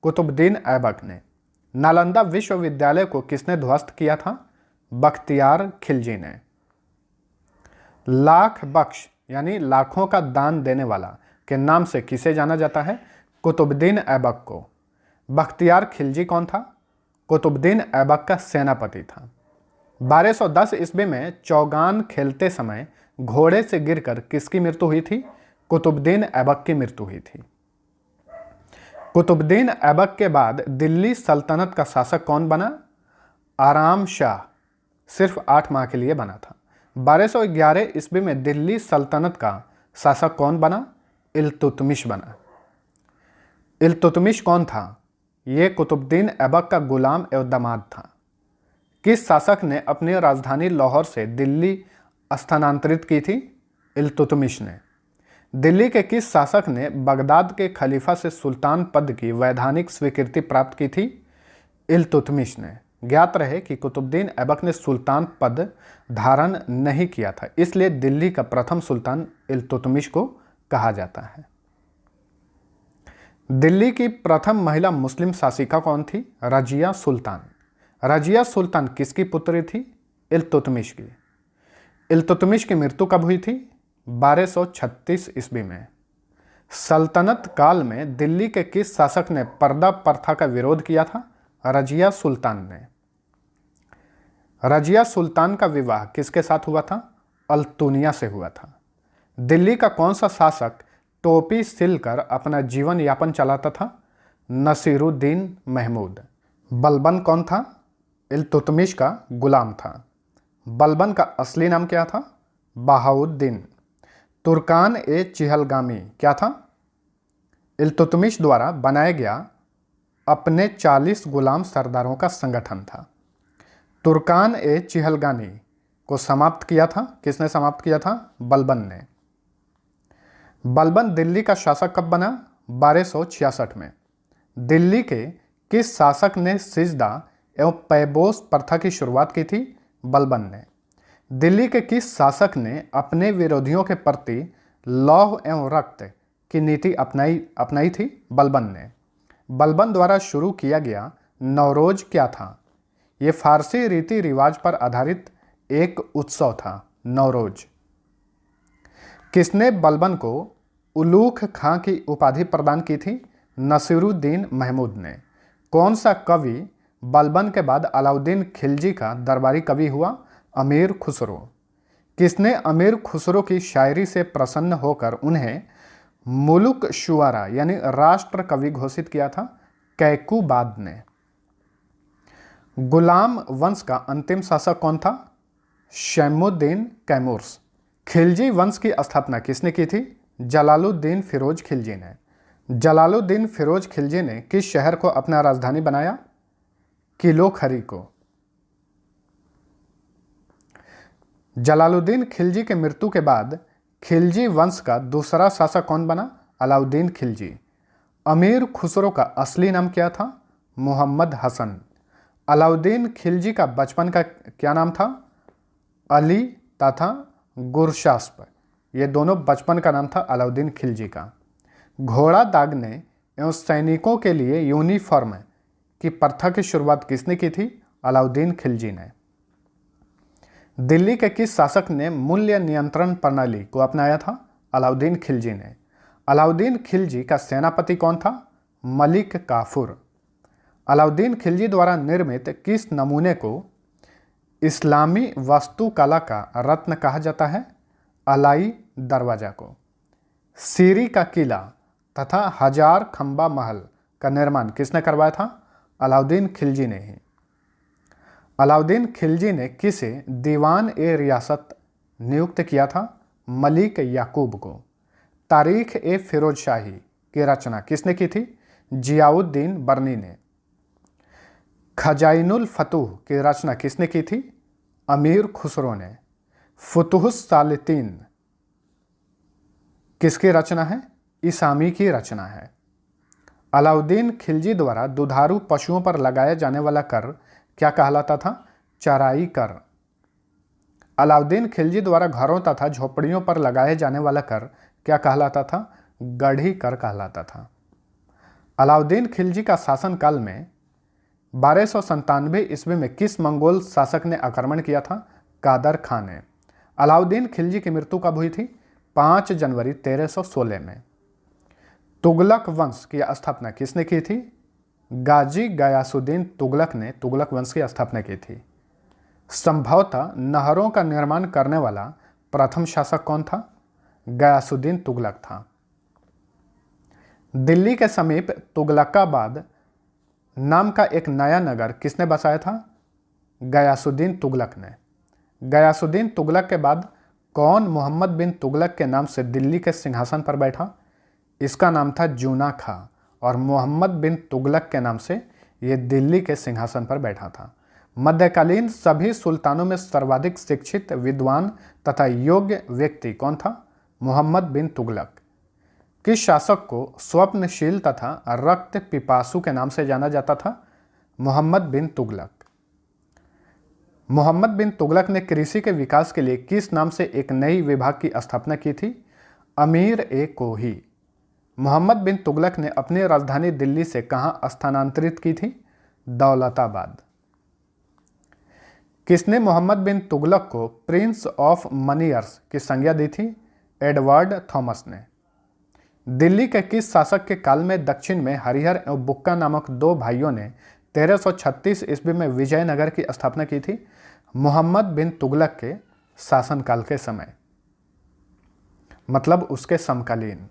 कुतुबुद्दीन ऐबक ने। नालंदा विश्वविद्यालय को किसने ध्वस्त किया था? बख्तियार खिलजी ने। लाख बख्श यानी लाखों का दान देने वाला के नाम से किसे जाना जाता है? कुतुबुद्दीन ऐबक को। बख्तियार खिलजी कौन था? कुतुबुद्दीन ऐबक का सेनापति था। 1210 ईस्वी में चौगान खेलते समय घोड़े से गिरकर किसकी मृत्यु हुई थी? कुतुबुद्दीन ऐबक की मृत्यु हुई थी। कुतुबुद्दीन ऐबक के बाद दिल्ली सल्तनत का शासक कौन बना? आराम शाह सिर्फ 8 माह के लिए बना था। 1211 ईस्वी में दिल्ली सल्तनत का शासक कौन बना? इल्तुतमिश बना। इल्तुतमिश कौन था? ये कुतुबुद्दीन ऐबक का गुलाम एवं दामाद था। किस शासक ने अपनी राजधानी लाहौर से दिल्ली स्थानांतरित की थी? इल्तुतमिश ने। दिल्ली के किस शासक ने बगदाद के खलीफा से सुल्तान पद की वैधानिक स्वीकृति प्राप्त की थी? इल्तुतमिश ने। ज्ञात रहे कि कुतुबुद्दीन ऐबक ने सुल्तान पद धारण नहीं किया था, इसलिए दिल्ली का प्रथम सुल्तान इल्तुतमिश को कहा जाता है। दिल्ली की प्रथम महिला मुस्लिम शासिका कौन थी? रजिया सुल्तान। रजिया सुल्तान किसकी पुत्री थी? इल्तुतमिश की। इल्तुतमिश की मृत्यु कब हुई थी? 1236 ईस्वी में। सल्तनत काल में दिल्ली के किस शासक ने पर्दा प्रथा का विरोध किया था? रजिया सुल्तान ने। रजिया सुल्तान का विवाह किसके साथ हुआ था? अल्तुनिया से हुआ था। दिल्ली का कौन सा शासक टोपी सिलकर अपना जीवन यापन चलाता था? नसीरुद्दीन महमूद। बलबन कौन था? इल्तुतमिश का गुलाम था। बलबन का असली नाम क्या था? बहाउद्दीन। तुर्कान ए चिहलगामी क्या था? इल्तुतमिश द्वारा बनाया गया अपने 40 गुलाम सरदारों का संगठन था। तुर्कान ए चिहलगामी को समाप्त किया था। किसने समाप्त किया था? बलबन ने। बलबन दिल्ली का शासक कब बना? 1266 में। दिल्ली के किस शासक ने सिजदा एवं पैबोस प्रथा की शुरुआत की थी? बलबन ने। दिल्ली के किस शासक ने अपने विरोधियों के प्रति लौह एवं रक्त की नीति अपनाई थी? बलबन ने। बलबन द्वारा शुरू किया गया नवरोज क्या था? ये फारसी रीति रिवाज पर आधारित एक उत्सव था, नवरोज। किसने बलबन को उलूख खां की उपाधि प्रदान की थी? नसीरुद्दीन महमूद ने। कौन सा कवि बलबन के बाद अलाउद्दीन खिलजी का दरबारी कवि हुआ? अमीर खुसरो। किसने अमीर खुसरो की शायरी से प्रसन्न होकर उन्हें मुलुक शुआरा यानी राष्ट्र कवि घोषित किया था? कैकुबाद ने। गुलाम वंश का अंतिम शासक कौन था? शैमुद्दीन कैमूर्स। खिलजी वंश की स्थापना किसने की थी? जलालुद्दीन फिरोज खिलजी ने। जलालुद्दीन फिरोज खिलजी ने किस शहर को अपना राजधानी बनाया? किलोखरी को। जलालुद्दीन खिलजी के मृत्यु के बाद खिलजी वंश का दूसरा शासक कौन बना? अलाउद्दीन खिलजी। अमीर खुसरो का असली नाम क्या था? मोहम्मद हसन। अलाउद्दीन खिलजी का बचपन का क्या नाम था? अली तथा गुरशास्प। ये दोनों बचपन का नाम था अलाउद्दीन खिलजी का। घोड़ा दागने एवं सैनिकों के लिए यूनिफॉर्म की प्रथा की शुरुआत किसने की थी? अलाउद्दीन खिलजी ने। दिल्ली के किस शासक ने मूल्य नियंत्रण प्रणाली को अपनाया था? अलाउद्दीन खिलजी ने। अलाउद्दीन खिलजी का सेनापति कौन था? मलिक काफूर। अलाउद्दीन खिलजी द्वारा निर्मित किस नमूने को इस्लामी वास्तुकला का रत्न कहा जाता है? अलाई दरवाजा को। सीरी का किला तथा हजार खंबा महल का निर्माण किसने करवाया था? अलाउद्दीन खिलजी ने ही। अलाउद्दीन खिलजी ने किसे दीवान ए रियासत नियुक्त किया था? मलिक याकूब को। तारीख ए फिरोजशाही की रचना किसने की थी? जियाउद्दीन बर्नी ने। खजाइनुल फतूह की रचना किसने की थी? अमीर खुसरो ने। फुतुहुस सालितीन किसकी रचना है? इसामी की रचना है। अलाउद्दीन खिलजी द्वारा दुधारू पशुओं पर लगाया जाने वाला कर क्या कहलाता था? चराई कर। अलाउद्दीन खिलजी द्वारा घरों तथा झोपड़ियों पर लगाए जाने वाला कर क्या कहलाता था? गढ़ी कर कहलाता था। अलाउद्दीन खिलजी का शासनकाल में 1297 ईस्वी में किस मंगोल शासक ने आक्रमण किया था? कादर खान ने। अलाउद्दीन खिलजी की मृत्यु कब हुई थी? 5 जनवरी 1316 में। तुगलक वंश की स्थापना किसने की थी? गाजी गयासुद्दीन तुगलक ने तुगलक वंश की स्थापना की थी। संभवतः नहरों का निर्माण करने वाला प्रथम शासक कौन था? गयासुद्दीन तुगलक था। दिल्ली के समीप तुगलकाबाद नाम का एक नया नगर किसने बसाया था? गयासुद्दीन तुगलक ने। गयासुद्दीन तुगलक के बाद कौन मोहम्मद बिन तुगलक के नाम से दिल्ली के सिंहासन पर बैठा? इसका नाम था जूना खां और मोहम्मद बिन तुगलक के नाम से ये दिल्ली के सिंहासन पर बैठा था। मध्यकालीन सभी सुल्तानों में सर्वाधिक शिक्षित, विद्वान तथा योग्य व्यक्ति कौन था? मोहम्मद बिन तुगलक। किस शासक को स्वप्नशील तथा रक्त पिपासु के नाम से जाना जाता था? मोहम्मद बिन तुगलक। मोहम्मद बिन तुगलक ने कृषि के विकास के लिए किस नाम से एक नई विभाग की स्थापना की थी? अमीर ए कोही। मोहम्मद बिन तुगलक ने अपनी राजधानी दिल्ली से कहां स्थानांतरित की थी? दौलताबाद। किसने मोहम्मद बिन तुगलक को प्रिंस ऑफ मनियर्स की संज्ञा दी थी? एडवर्ड थॉमस ने। दिल्ली के किस शासक के काल में दक्षिण में हरिहर एवं बुक्का नामक दो भाइयों ने 1336 ईस्वी में विजयनगर की स्थापना की थी? मोहम्मद बिन तुगलक के शासनकाल के समय, मतलब उसके समकालीन।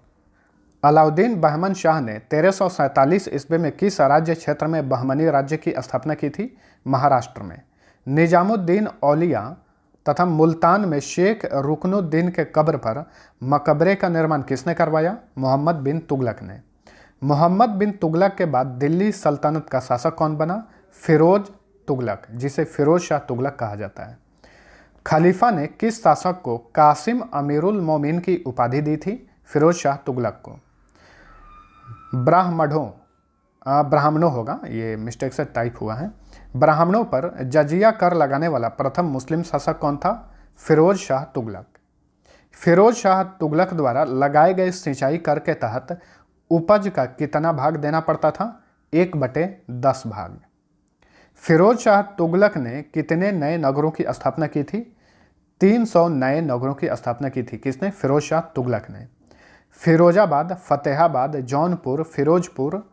अलाउद्दीन बहमन शाह ने 1347 ईस्वी में किस राज्य क्षेत्र में बहमनी राज्य की स्थापना की थी? महाराष्ट्र में। निजामुद्दीन औलिया तथा मुल्तान में शेख रुकनुद्दीन के कब्र पर मकबरे का निर्माण किसने करवाया? मोहम्मद बिन तुगलक ने। मोहम्मद बिन तुगलक के बाद दिल्ली सल्तनत का शासक कौन बना? फिरोज तुगलक, जिसे फिरोज शाह तुगलक कहा जाता है। खलीफा ने किस शासक को कासिम अमीरुल मोमिन की उपाधि दी थी? फिरोज शाह तुगलक को। ब्राह्मणों होगा, ये मिस्टेक से टाइप हुआ है। ब्राह्मणों पर जजिया कर लगाने वाला प्रथम मुस्लिम शासक कौन था? फिरोज शाह तुगलक। फिरोज शाह तुगलक द्वारा लगाए गए सिंचाई कर के तहत उपज का कितना भाग देना पड़ता था? 1/10 भाग। फिरोज शाह तुगलक ने कितने नए नगरों की स्थापना की थी? 300 नए नगरों की स्थापना की थी। किसने? फिरोज शाह तुगलक ने। फिरोजाबाद, फतेहाबाद, जौनपुर, फिरोजपुर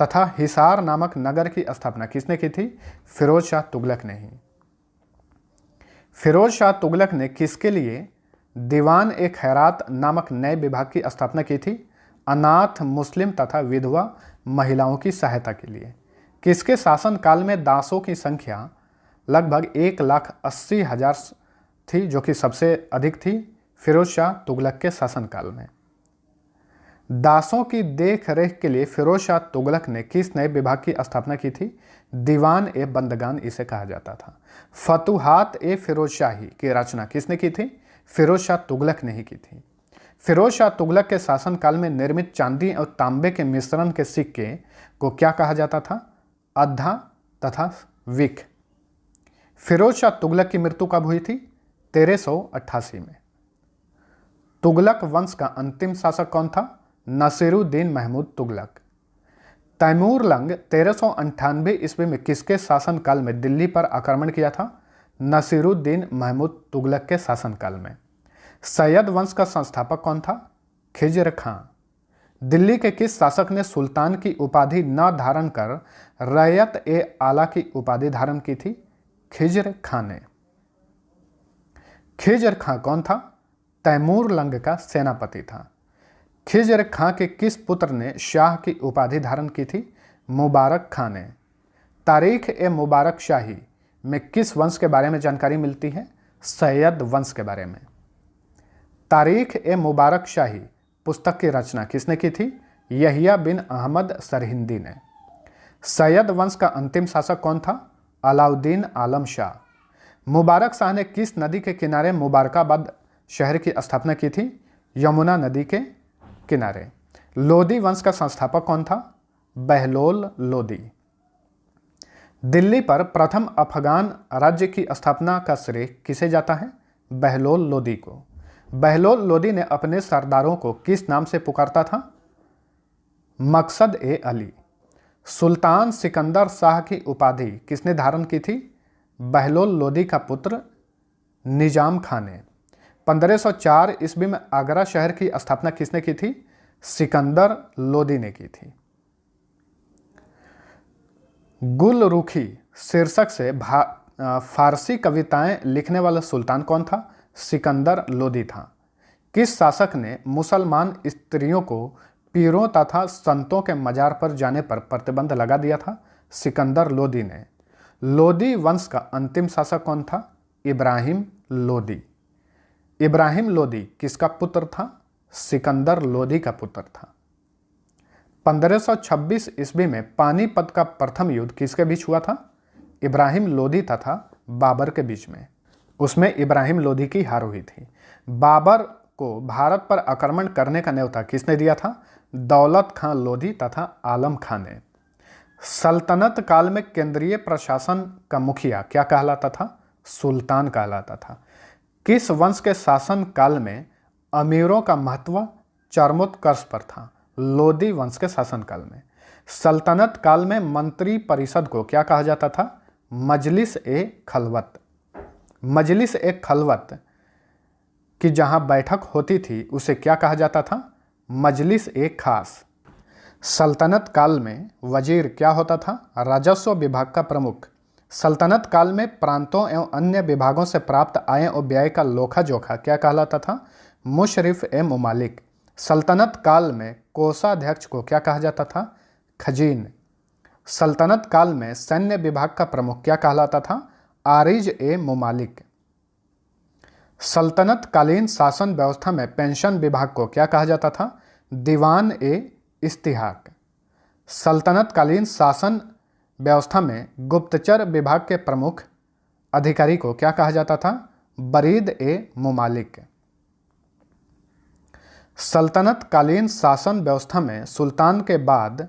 तथा हिसार नामक नगर की स्थापना किसने की थी? फिरोज शाह तुगलक ने ही। फिरोज शाह तुगलक ने किसके लिए दीवान ए खैरात नामक नए विभाग की स्थापना की थी? अनाथ, मुस्लिम तथा विधवा महिलाओं की सहायता के लिए। किसके शासनकाल में दासों की संख्या लगभग 1,80,000 थी, जो कि सबसे अधिक थी? फिरोज शाह तुगलक के शासनकाल में। दासों की देख रेख के लिए फिरोज शाह तुगलक ने किस नए विभाग की स्थापना की थी? दीवान ए बंदगान इसे कहा जाता था। फतुहात ए फिरोजशाही की रचना किसने की थी? फिरोज शाह तुगलक ने ही की थी। फिरोज शाह तुगलक के शासनकाल में निर्मित चांदी और तांबे के मिश्रण के सिक्के को क्या कहा जाता था? अद्धा तथा विक। फिरोज शाह तुगलक की मृत्यु कब हुई थी? 1388 में। तुगलक वंश का अंतिम शासक कौन था? नसीरुद्दीन महमूद तुगलक। तैमूर लंग 1398 ईस्वी में किसके शासनकाल में दिल्ली पर आक्रमण किया था? नसीरुद्दीन महमूद तुगलक के शासनकाल में। सैयद वंश का संस्थापक कौन था? खिज्र खां। दिल्ली के किस शासक ने सुल्तान की उपाधि न धारण कर रैयत ए आला की उपाधि धारण की थी? खिज्र खां ने। खिज्र खां कौन था? तैमूर लंग का सेनापति था। खिज्र खां के किस पुत्र ने शाह की उपाधि धारण की थी? मुबारक खां ने। तारीख ए मुबारक शाही में किस वंश के बारे में जानकारी मिलती है? सैयद वंश के बारे में। तारीख ए मुबारक शाही पुस्तक की रचना किसने की थी? यहिया बिन अहमद सरहिंदी ने। सैयद वंश का अंतिम शासक कौन था? अलाउद्दीन आलम शाह। मुबारक शाह ने किस नदी के किनारे मुबारकाबाद शहर की स्थापना की थी? यमुना नदी के किनारे। लोदी वंश का संस्थापक कौन था? बहलोल लोदी। दिल्ली पर प्रथम अफगान राज्य की स्थापना का श्रेय किसे जाता है? बहलोल लोदी को। बहलोल लोदी ने अपने सरदारों को किस नाम से पुकारता था? मकसद ए अली। सुल्तान सिकंदर शाह की उपाधि किसने धारण की थी? बहलोल लोदी का पुत्र निजाम खां ने। 1504 ईस्वी में आगरा शहर की स्थापना किसने की थी? सिकंदर लोदी ने की थी। गुलरुखी शीर्षक से फारसी कविताएं लिखने वाला सुल्तान कौन था? सिकंदर लोदी था। किस शासक ने मुसलमान स्त्रियों को पीरों तथा संतों के मजार पर जाने पर प्रतिबंध लगा दिया था? सिकंदर लोदी ने। लोदी वंश का अंतिम शासक कौन था? इब्राहिम लोदी। इब्राहिम लोदी किसका पुत्र था? सिकंदर लोदी का पुत्र था। 1526 ईस्वी में पानीपत का प्रथम युद्ध किसके बीच हुआ था? इब्राहिम लोदी तथा बाबर के बीच में। उसमें इब्राहिम लोदी की हार हुई थी। बाबर को भारत पर आक्रमण करने का न्योता किसने दिया था? दौलत खां लोदी तथा आलम खां ने। सल्तनत काल में केंद्रीय प्रशासन का मुखिया क्या कहलाता था? सुल्तान कहलाता था। किस वंश के शासन काल में अमीरों का महत्व चरमोत्कर्ष पर था? लोदी वंश के शासनकाल में। सल्तनत काल में मंत्री परिषद को क्या कहा जाता था? मजलिस ए खलवत। मजलिस ए खलवत की जहां बैठक होती थी उसे क्या कहा जाता था? मजलिस ए खास। सल्तनत काल में वजीर क्या होता था? राजस्व विभाग का प्रमुख। सल्तनत काल में प्रांतों एवं अन्य विभागों से प्राप्त आय और व्यय का लोखा जोखा क्या कहलाता था? मुशरिफ ए मुमालिक। सल्तनत काल में कोषाध्यक्ष को क्या कहा जाता था? खजीन। सल्तनत काल में सैन्य विभाग का प्रमुख क्या कहलाता था? आरिज ए मुमालिक। सल्तनत कालीन शासन व्यवस्था में पेंशन विभाग को क्या कहा जाता था? दीवान ए इस्तिहाक। सल्तनत कालीन शासन व्यवस्था में गुप्तचर विभाग के प्रमुख अधिकारी को क्या कहा जाता था? बरीद ए मुमालिक। सल्तनत कालीन शासन व्यवस्था में सुल्तान के बाद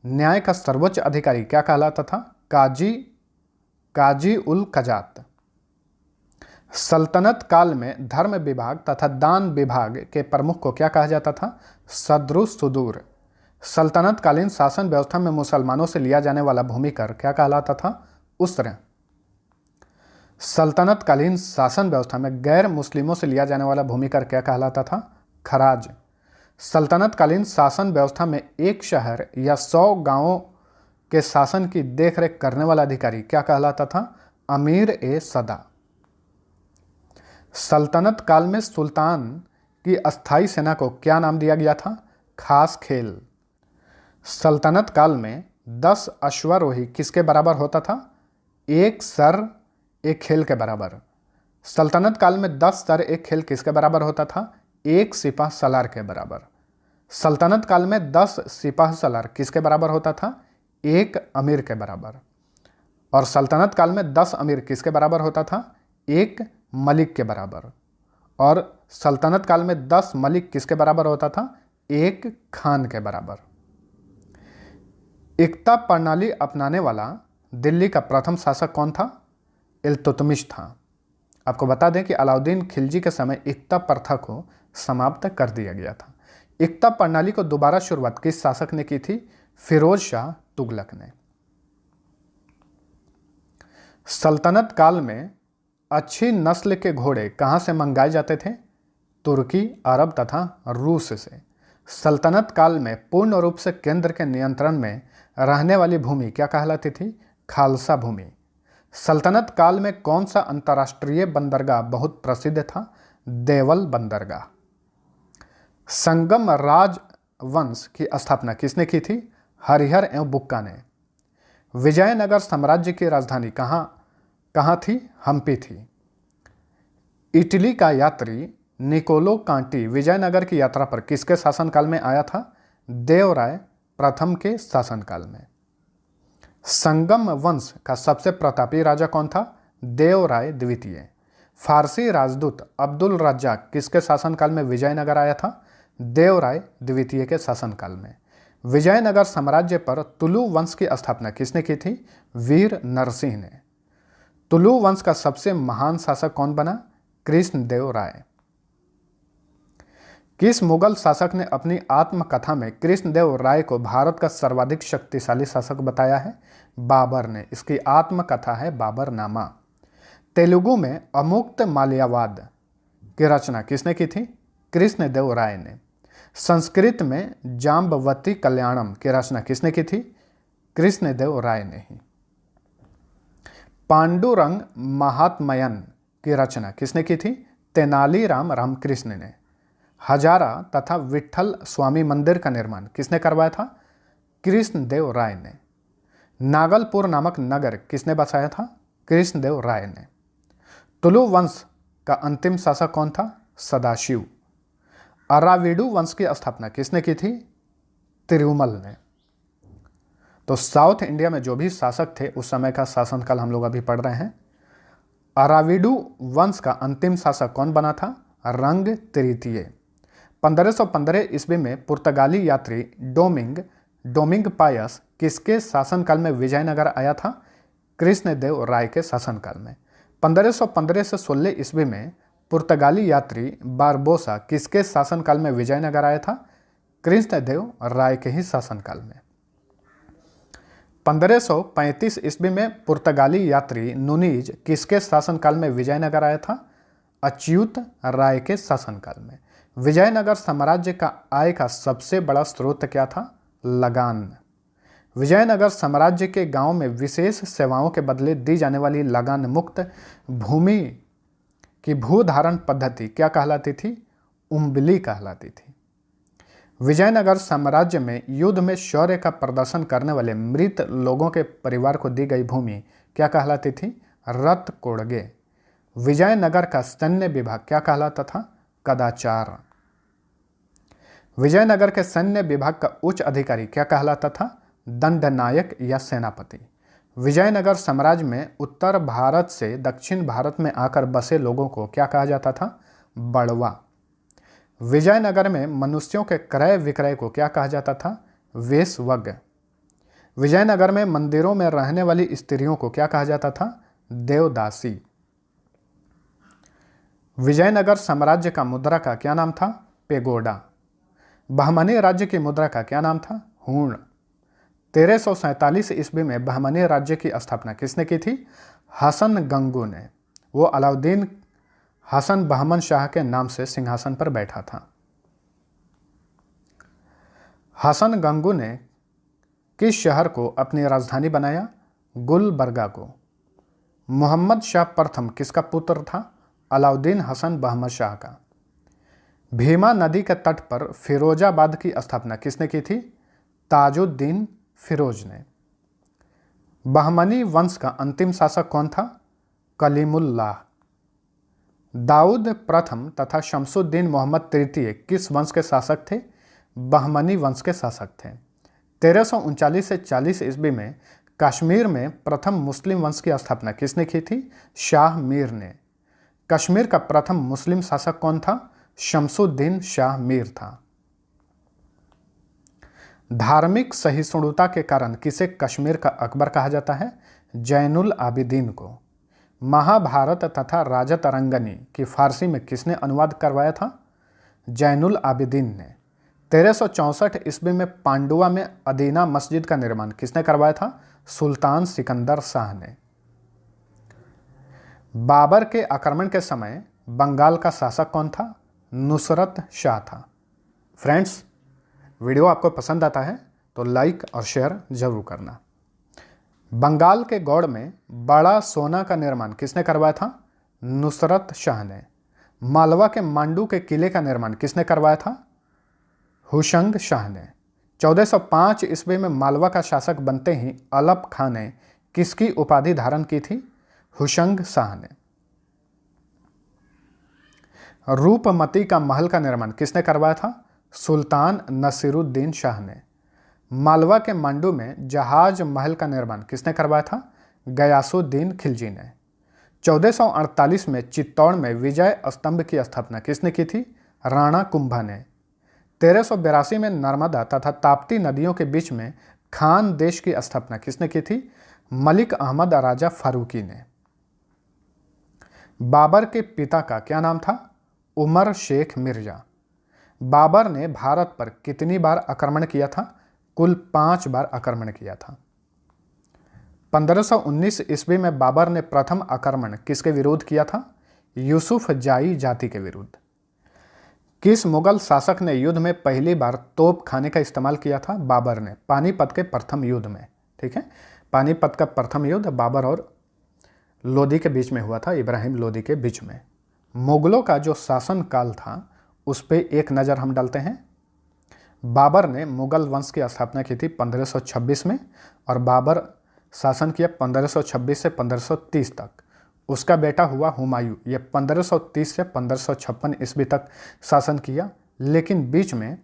न्याय का सर्वोच्च अधिकारी क्या कहलाता था? काजी उल कजात। सल्तनत काल में धर्म विभाग तथा दान विभाग के प्रमुख को क्या कहा जाता था? सद्रुस सुदूर। सल्तनत कालीन शासन व्यवस्था में मुसलमानों से लिया जाने वाला भूमि कर क्या कहलाता था? उस्र। सल्तनत कालीन शासन व्यवस्था में गैर मुस्लिमों से लिया जाने वाला भूमि कर क्या कहलाता था? खराज। सल्तनत कालीन शासन व्यवस्था में एक शहर या 100 गांवों के शासन की देखरेख करने वाला अधिकारी क्या कहलाता था? अमीर ए सदा। सल्तनत काल में सुल्तान की अस्थाई सेना को क्या नाम दिया गया था? खास खेल। सल्तनत काल में 10 अश्वारोही किसके बराबर होता था? एक सर एक खेल के बराबर। सल्तनत काल में 10 सर एक खेल किसके बराबर होता था? एक सिपाह सलार के बराबर। सल्तनत काल में 10 सिपाह सलार किसके बराबर होता था? एक अमीर के बराबर। और सल्तनत काल में 10 अमीर किसके बराबर होता था? एक मलिक के बराबर। और सल्तनत काल में 10 मलिक किसके बराबर होता था? एक खान के बराबर। एकता प्रणाली अपनाने वाला दिल्ली का प्रथम शासक कौन था? इल्तुतमिश था। आपको बता दें कि अलाउद्दीन खिलजी के समय एकता प्रथा को समाप्त कर दिया गया था। एकता प्रणाली को दोबारा शुरुआत किस शासक ने की थी? फिरोज शाह तुगलक ने। सल्तनत काल में अच्छी नस्ल के घोड़े कहाँ से मंगाए जाते थे? तुर्की, अरब तथा रूस से। सल्तनत काल में पूर्ण रूप से केंद्र के नियंत्रण में रहने वाली भूमि क्या कहलाती थी? खालसा भूमि। सल्तनत काल में कौन सा अंतर्राष्ट्रीय बंदरगाह बहुत प्रसिद्ध था? देवल बंदरगाह। संगम राजवंश की स्थापना किसने की थी? हरिहर एवं बुक्का ने। विजयनगर साम्राज्य की राजधानी कहाँ थी? हम्पी थी। इटली का यात्री निकोलो कांटी विजयनगर की यात्रा पर किसके शासनकाल में आया था? देवराय प्रथम के शासनकाल में। संगम वंश का सबसे प्रतापी राजा कौन था? देवराय द्वितीय। फारसी राजदूत अब्दुल रज्जाक किसके शासनकाल में विजयनगर आया था? देवराय द्वितीय के शासनकाल में। विजयनगर साम्राज्य पर तुलु वंश की स्थापना किसने की थी? वीर नरसिंह ने। तुलु वंश का सबसे महान शासक कौन बना? कृष्णदेव राय। किस मुगल शासक ने अपनी आत्मकथा में कृष्णदेव राय को भारत का सर्वाधिक शक्तिशाली शासक बताया है? बाबर ने। इसकी आत्मकथा है बाबरनामा। तेलुगु में अमुक्त माल्यावाद की रचना किसने की थी? कृष्णदेव राय ने। संस्कृत में जाम्बवती कल्याणम की रचना किसने की थी? कृष्णदेव राय ने ही। पांडुरंग महात्मयन की रचना किसने की थी? तेनालीराम रामकृष्ण ने। हजारा तथा विट्ठल स्वामी मंदिर का निर्माण किसने करवाया था? कृष्णदेव राय ने। नागलपुर नामक नगर किसने बसाया था? कृष्णदेव राय ने। तुलु वंश का अंतिम शासक कौन था? सदाशिव। अराविडु वंश की स्थापना किसने की थी? तिरुमल ने। तो साउथ इंडिया में जो भी शासक थे उस समय का शासनकाल हम लोग अभी पढ़ रहे हैं। अराविडु वंश का अंतिम शासक कौन बना था? रंग तृतीय। 1515 ईस्वी में पुर्तगाली यात्री डोमिंग पायस किसके शासनकाल में विजयनगर आया था? कृष्णदेव राय के शासनकाल में। 1515 से 16 ईस्वी में पुर्तगाली यात्री बारबोसा किसके शासनकाल में विजयनगर आया था? कृष्णदेव राय के ही शासनकाल में। 1535 ईस्वी में पुर्तगाली यात्री नुनीज किसके शासनकाल में विजयनगर आया था? अच्युत राय के शासनकाल में। विजयनगर साम्राज्य का आय का सबसे बड़ा स्रोत क्या था? लगान। विजयनगर साम्राज्य के गांव में विशेष सेवाओं के बदले दी जाने वाली लगान मुक्त भूमि की भूधारण पद्धति क्या कहलाती थी? उम्बली कहलाती थी। विजयनगर साम्राज्य में युद्ध में शौर्य का प्रदर्शन करने वाले मृत लोगों के परिवार को दी गई भूमि क्या कहलाती थी? रत्कोड़गे। विजयनगर का सैन्य विभाग क्या कहलाता था? कदाचार। विजयनगर के सैन्य विभाग का उच्च अधिकारी क्या कहलाता था? दंडनायक या सेनापति। विजयनगर साम्राज्य में उत्तर भारत से दक्षिण भारत में आकर बसे लोगों को क्या कहा जाता था? बड़वा। विजयनगर में मनुष्यों के क्रय विक्रय को क्या कहा जाता था? वेश्यव्य। विजयनगर में मंदिरों में रहने वाली स्त्रियों को क्या कहा जाता था? देवदासी। विजयनगर साम्राज्य का मुद्रा का क्या नाम था? पेगोडा। बहमनी राज्य की मुद्रा का क्या नाम था? हूण। 1347 ईस्वी में बहमनी राज्य की स्थापना किसने की थी? हसन गंगू ने। वो अलाउद्दीन हसन बहमन शाह के नाम से सिंहासन पर बैठा था। हसन गंगू ने किस शहर को अपनी राजधानी बनाया? गुलबर्गा को। मोहम्मद शाह प्रथम किसका पुत्र था? अलाउद्दीन हसन बहमन शाह का। भीमा नदी के तट पर फिरोजाबाद की स्थापना किसने की थी? ताजुद्दीन फिरोज ने। बहमनी वंश का अंतिम शासक कौन था? कलीमुल्लाह। दाऊद प्रथम तथा शमसुद्दीन मोहम्मद तृतीय किस वंश के शासक थे? बहमनी वंश के शासक थे। 1339 से 40 ईस्वी में कश्मीर में प्रथम मुस्लिम वंश की स्थापना किसने की थी? शाह मीर ने। कश्मीर का प्रथम मुस्लिम शासक कौन था? शमसुद्दीन शाह मीर था। धार्मिक सहिष्णुता के कारण किसे कश्मीर का अकबर कहा जाता है? जैनुल आबिदीन को। महाभारत तथा राजतरंगनी की फारसी में किसने अनुवाद करवाया था? जैनुल आबिदीन ने। 1364 ईस्वी में पांडुआ में अदीना मस्जिद का निर्माण किसने करवाया था? सुल्तान सिकंदर शाह ने। बाबर के आक्रमण के समय बंगाल का शासक कौन था? नुसरत शाह था। फ्रेंड्स, वीडियो आपको पसंद आता है तो लाइक और शेयर जरूर करना। बंगाल के गौड़ में बड़ा सोना का निर्माण किसने करवाया था? नुसरत शाह ने। मालवा के मांडू के किले का निर्माण किसने करवाया था? हुशंग शाह ने। 1405 ईस्वी में मालवा का शासक बनते ही अलप खां ने किसकी उपाधि धारण की थी? हुशंग शाह ने। रूपमती का महल का निर्माण किसने करवाया था? सुल्तान नसीरुद्दीन शाह ने। मालवा के मांडू में जहाज महल का निर्माण किसने करवाया था? गयासुद्दीन खिलजी ने। 1448 में चित्तौड़ में विजय स्तंभ की स्थापना किसने की थी? राणा कुंभा ने। 1382 में नर्मदा तथा ताप्ती नदियों के बीच में खान देश की स्थापना किसने की थी? मलिक अहमद राजा फारूकी ने। बाबर के पिता का क्या नाम था? उमर शेख मिर्जा। बाबर ने भारत पर कितनी बार आक्रमण किया था? कुल 5 बार आक्रमण किया था। 1519 ईस्वी में बाबर ने प्रथम आक्रमण किसके विरुद्ध किया था? यूसुफ जाई जाति के विरुद्ध। किस मुगल शासक ने युद्ध में पहली बार तोप खाने का इस्तेमाल किया था? बाबर ने। पानीपत के प्रथम युद्ध में। ठीक है, पानीपत का प्रथम युद्ध बाबर और लोदी के बीच में हुआ था, इब्राहिम लोदी के बीच में। मुगलों का जो शासन काल था उस पर एक नज़र हम डालते हैं। बाबर ने मुगल वंश की स्थापना की थी 1526 में और बाबर शासन किया 1526 से 1530 तक। उसका बेटा हुआ हुमायूं, ये 1530 से 1556 ईस्वी तक शासन किया, लेकिन बीच में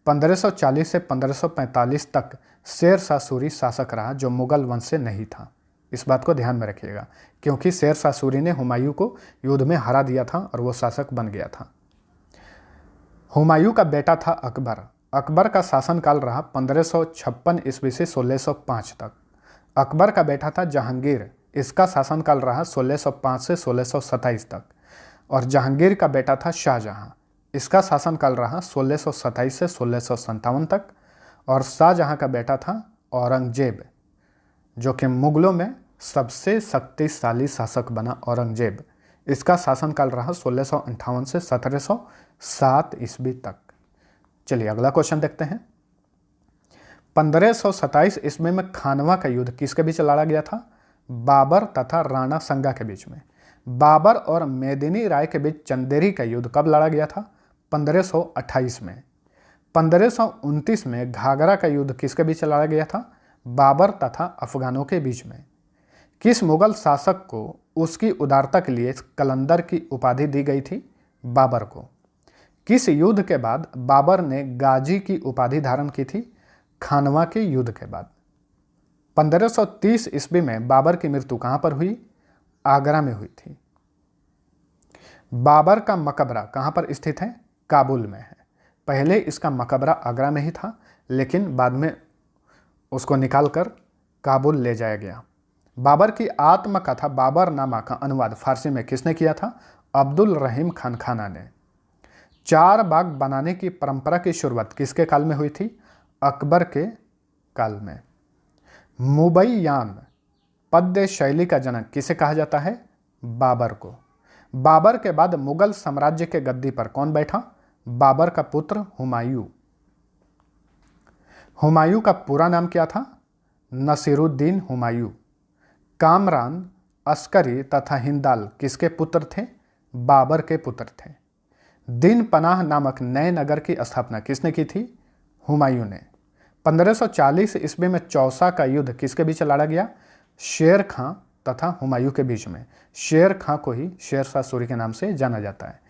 1540 से 1545 तक शेर शाह सूरी शासक रहा जो मुगल वंश से नहीं था। इस बात को ध्यान में रखिएगा, क्योंकि शेर शाह सूरी ने हुमायूं को युद्ध में हरा दिया था और वो शासक बन गया था। हुमायूं का बेटा था अकबर। अकबर का शासनकाल रहा 1556 ईस्वी से 1605 तक। अकबर का बेटा था जहांगीर। इसका शासनकाल रहा 1605 से 1627 तक। और जहांगीर का बेटा था शाहजहां। इसका शासनकाल रहा 1627 से 1657 तक। और शाहजहां का बेटा था औरंगजेब, जो कि मुगलों में सबसे शक्तिशाली शासक बना। औरंगजेब, इसका शासनकाल रहा 1658 से 1707 ईस्वी तक। चलिए अगला क्वेश्चन देखते हैं। 1527 ईस्वी में खानवा का युद्ध किसके बीच लड़ा गया था? बाबर तथा राणा संगा के बीच में। बाबर और मेदिनी राय के बीच चंदेरी का युद्ध कब लड़ा गया था? 1528 में। 1529 में घाघरा का युद्ध किसके बीच लड़ा गया था? बाबर तथा अफगानों के बीच में। किस मुगल शासक को उसकी उदारता के लिए कलंदर की उपाधि दी गई थी? बाबर को। किस युद्ध के बाद बाबर ने गाजी की उपाधि धारण की थी? खानवा के युद्ध के बाद। 1530 ईस्वी में बाबर की मृत्यु कहां पर हुई? आगरा में हुई थी। बाबर का मकबरा कहां पर स्थित है? काबुल में है। पहले इसका मकबरा आगरा में ही था, लेकिन बाद में उसको निकालकर काबुल ले जाया गया। बाबर की आत्मकथा बाबरनामा का अनुवाद फारसी में किसने किया था? अब्दुल रहीम खान खाना ने। 4 बाग बनाने की परंपरा की शुरुआत किसके काल में हुई थी? अकबर के काल में। मुबैयान पद्य शैली का जनक किसे कहा जाता है? बाबर को। बाबर के बाद मुगल साम्राज्य के गद्दी पर कौन बैठा? बाबर का पुत्र हुमायूं। हुमायूं का पूरा नाम क्या था? नसीरुद्दीन हुमायूं। कामरान, अस्करी तथा हिंदाल किसके पुत्र थे? बाबर के पुत्र थे। दिन पनाह नामक नए नगर की स्थापना किसने की थी? हुमायूं ने। 1540 ईस्वी में चौसा का युद्ध किसके बीच लड़ा गया? शेर खां तथा हुमायूं के बीच में। शेर खां को ही शेर शाह सूरी के नाम से जाना जाता है।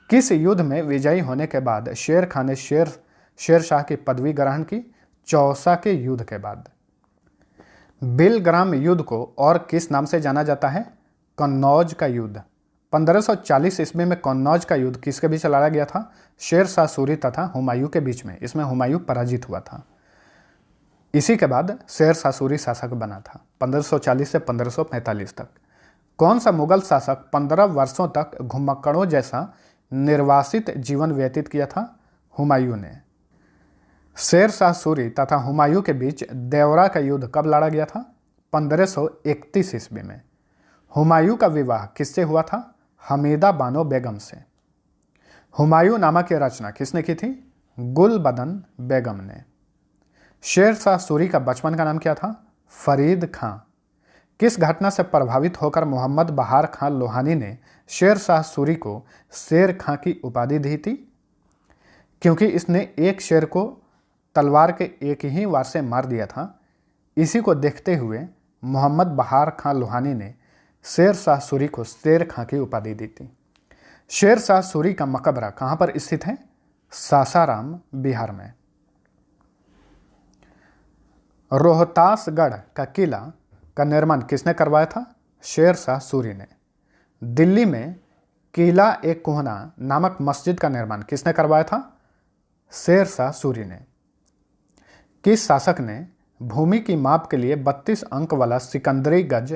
किस युद्ध में विजयी होने के बाद शेर खां ने शेर शाह की पदवी ग्रहण की? चौसा के युद्ध के बाद। बिलग्राम युद्ध को और किस नाम से जाना जाता है? कन्नौज का युद्ध। 1540 ईस्वी में कन्नौज का युद्ध किसके बीच लड़ा गया था? शेर शाह सूरी तथा हुमायूं के बीच में। इसमें हुमायूं पराजित हुआ था। इसी के बाद शेर शाह सूरी शासक बना था 1540 से 1545 तक। कौन सा मुगल शासक 15 वर्षों तक घुमक्कड़ों जैसा निर्वासित जीवन व्यतीत किया था? हुमायूं ने। शेर शाह सूरी तथा हुमायूं के बीच देवरा का युद्ध कब लड़ा गया था? 1531 ईस्वी में। हुमायूं का विवाह किससे हुआ था? हमीदा बानो बेगम से। हुमायूं नामा की रचना किसने की थी? गुलबदन बेगम ने। शेर शाह सूरी का बचपन का नाम क्या था? फरीद खां। किस घटना से प्रभावित होकर मोहम्मद बहार खां लोहानी ने शेर शाह सूरी को शेर खां की उपाधि दी थी? क्योंकि इसने एक शेर को तलवार के एक ही वार से मार दिया था। इसी को देखते हुए मोहम्मद बहार खां लोहानी ने शेर शाह सूरी को शेर खां की उपाधि दी थी। शेर शाह सूरी का मकबरा कहाँ पर स्थित है? सासाराम, बिहार में। रोहतासगढ़ का किला का निर्माण किसने करवाया था? शेर शाह सूरी ने। दिल्ली में किला ए कोहना नामक मस्जिद का निर्माण किसने करवाया था? शेर शाह सूरी ने। किस शासक ने भूमि की माप के लिए 32 अंक वाला सिकंदरी गज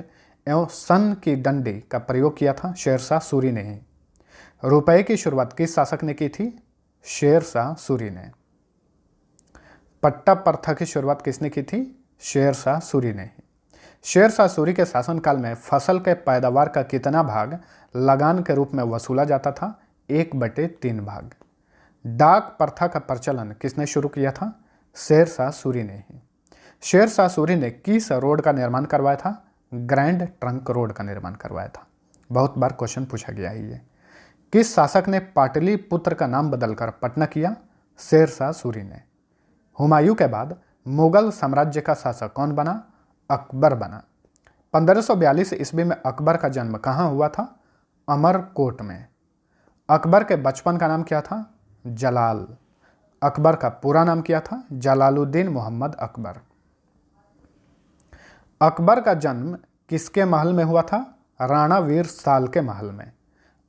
एवं सन की डंडी का प्रयोग किया था? शेर शाह सूरी ने ही। रुपए की शुरुआत किस शासक ने की थी? शेर शाह सूरी ने। पट्टा प्रथा की शुरुआत किसने की थी? शेर शाह सूरी ने ही। शेर शाह सूरी के शासनकाल में फसल के पैदावार का कितना भाग लगान के रूप में वसूला जाता था? 1/3 भाग। डाक प्रथा का प्रचलन किसने शुरू किया था? शेर शाह सूरी ने ही। शेर शाह सूरी ने किस रोड का निर्माण करवाया था? ग्रैंड ट्रंक रोड का निर्माण करवाया था। बहुत बार क्वेश्चन पूछा गया है ये। किस शासक ने पाटलिपुत्र का नाम बदलकर पटना किया? शेर शाह सूरी ने। हुमायूं के बाद मुगल साम्राज्य का शासक कौन बना? अकबर बना। 1542 ईस्वी में अकबर का जन्म कहाँ हुआ था? अमरकोट में। अकबर के बचपन का नाम क्या था? जलाल। अकबर का पूरा नाम क्या था? जलालुद्दीन मोहम्मद अकबर। अकबर का जन्म किसके महल में हुआ था? राणा वीर साल के महल में।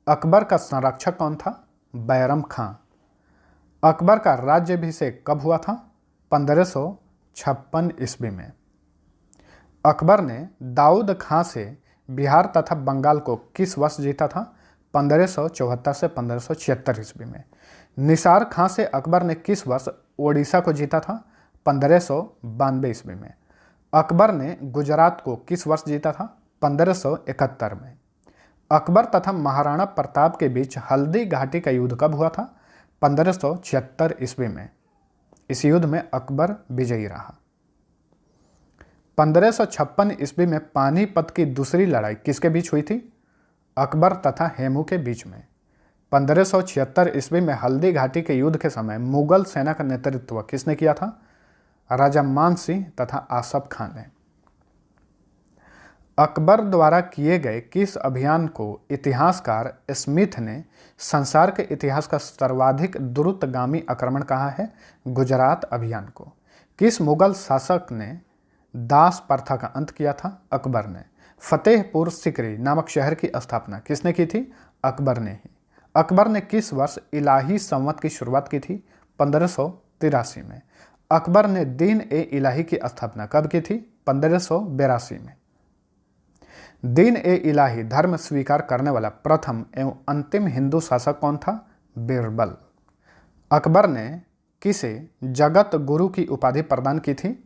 अकबर का संरक्षक कौन था? बैरम खां। अकबर का राज्याभिषेक कब हुआ था? 1556 ईस्वी में। अकबर ने दाऊद खां से बिहार तथा बंगाल को किस वर्ष जीता था? 1574 से 1576 ईस्वी में। निसार खां से अकबर ने किस वर्ष ओडिशा को जीता था? 1592 ईस्वी में। अकबर ने गुजरात को किस वर्ष जीता था? 1571 में। अकबर तथा महाराणा प्रताप के बीच हल्दी घाटी का युद्ध कब हुआ था? 1576 ईस्वी में। इस युद्ध में अकबर विजयी रहा। 1556 ईस्वी में पानीपत की दूसरी लड़ाई किसके बीच हुई थी? अकबर तथा हेमू के बीच में। 1576 ईस्वी में हल्दी घाटी के युद्ध के समय मुगल सेना का नेतृत्व किसने किया था? राजा मान सिंह तथा आसफ खान ने। अकबर द्वारा किए गए किस अभियान को इतिहासकार स्मिथ ने संसार के इतिहास का सर्वाधिक द्रुतगामी आक्रमण कहा है? गुजरात अभियान को। किस मुगल शासक ने दास प्रथा का अंत किया था? अकबर ने। फतेहपुर सिकरी नामक शहर की स्थापना किसने की थी? अकबर ने ही। अकबर ने किस वर्ष इलाही संवत की शुरुआत की थी? 1583 में। अकबर ने दीन ए इलाही की स्थापना कब की थी? 1582 में। दीन ए इलाही धर्म स्वीकार करने वाला प्रथम एवं अंतिम हिंदू शासक कौन था? बीरबल। अकबर ने किसे जगत गुरु की उपाधि प्रदान की थी?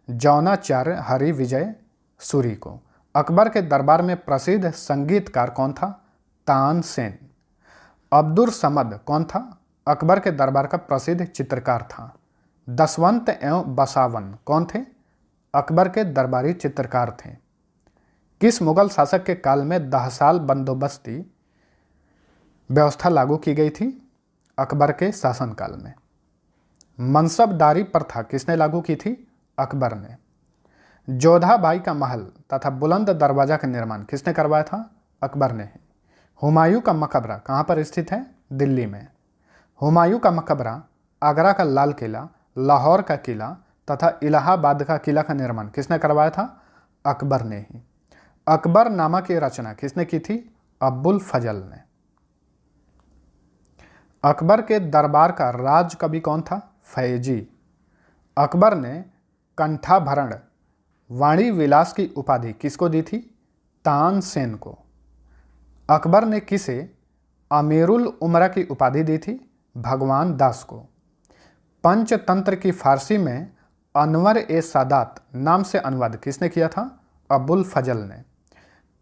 जौनाचार्य हरि विजय सूरी को। अकबर के दरबार में प्रसिद्ध संगीतकार कौन था? तानसेन। अब्दुल समद कौन था? अकबर के दरबार का प्रसिद्ध चित्रकार था। दसवंत एवं बसावन कौन थे? अकबर के दरबारी चित्रकार थे। किस मुगल शासक के काल में दहसाल बंदोबस्ती व्यवस्था लागू की गई थी? अकबर के शासनकाल में। मनसबदारी प्रथा किसने लागू की थी? अकबर ने। जोधाबाई का महल तथा बुलंद दरवाजा का निर्माण किसने करवाया था? अकबर ने। हुमायूं का मकबरा कहाँ पर स्थित है? दिल्ली में। हुमायूं का मकबरा, आगरा का लाल किला, लाहौर का किला तथा इलाहाबाद का किला का निर्माण किसने करवाया था? अकबर ने ही। अकबरनामा की रचना किसने की थी? अब्बुल फजल ने। अकबर के दरबार का राज कवि कौन था? फैजी। अकबर ने कंठाभरण वाणी विलास की उपाधि किसको दी थी? तानसेन को। अकबर ने किसे अमीरुल उमरा की उपाधि दी थी? भगवान दास को। पंचतंत्र की फारसी में अनवर ए सादात नाम से अनुवाद किसने किया था? अब्बुल फजल ने।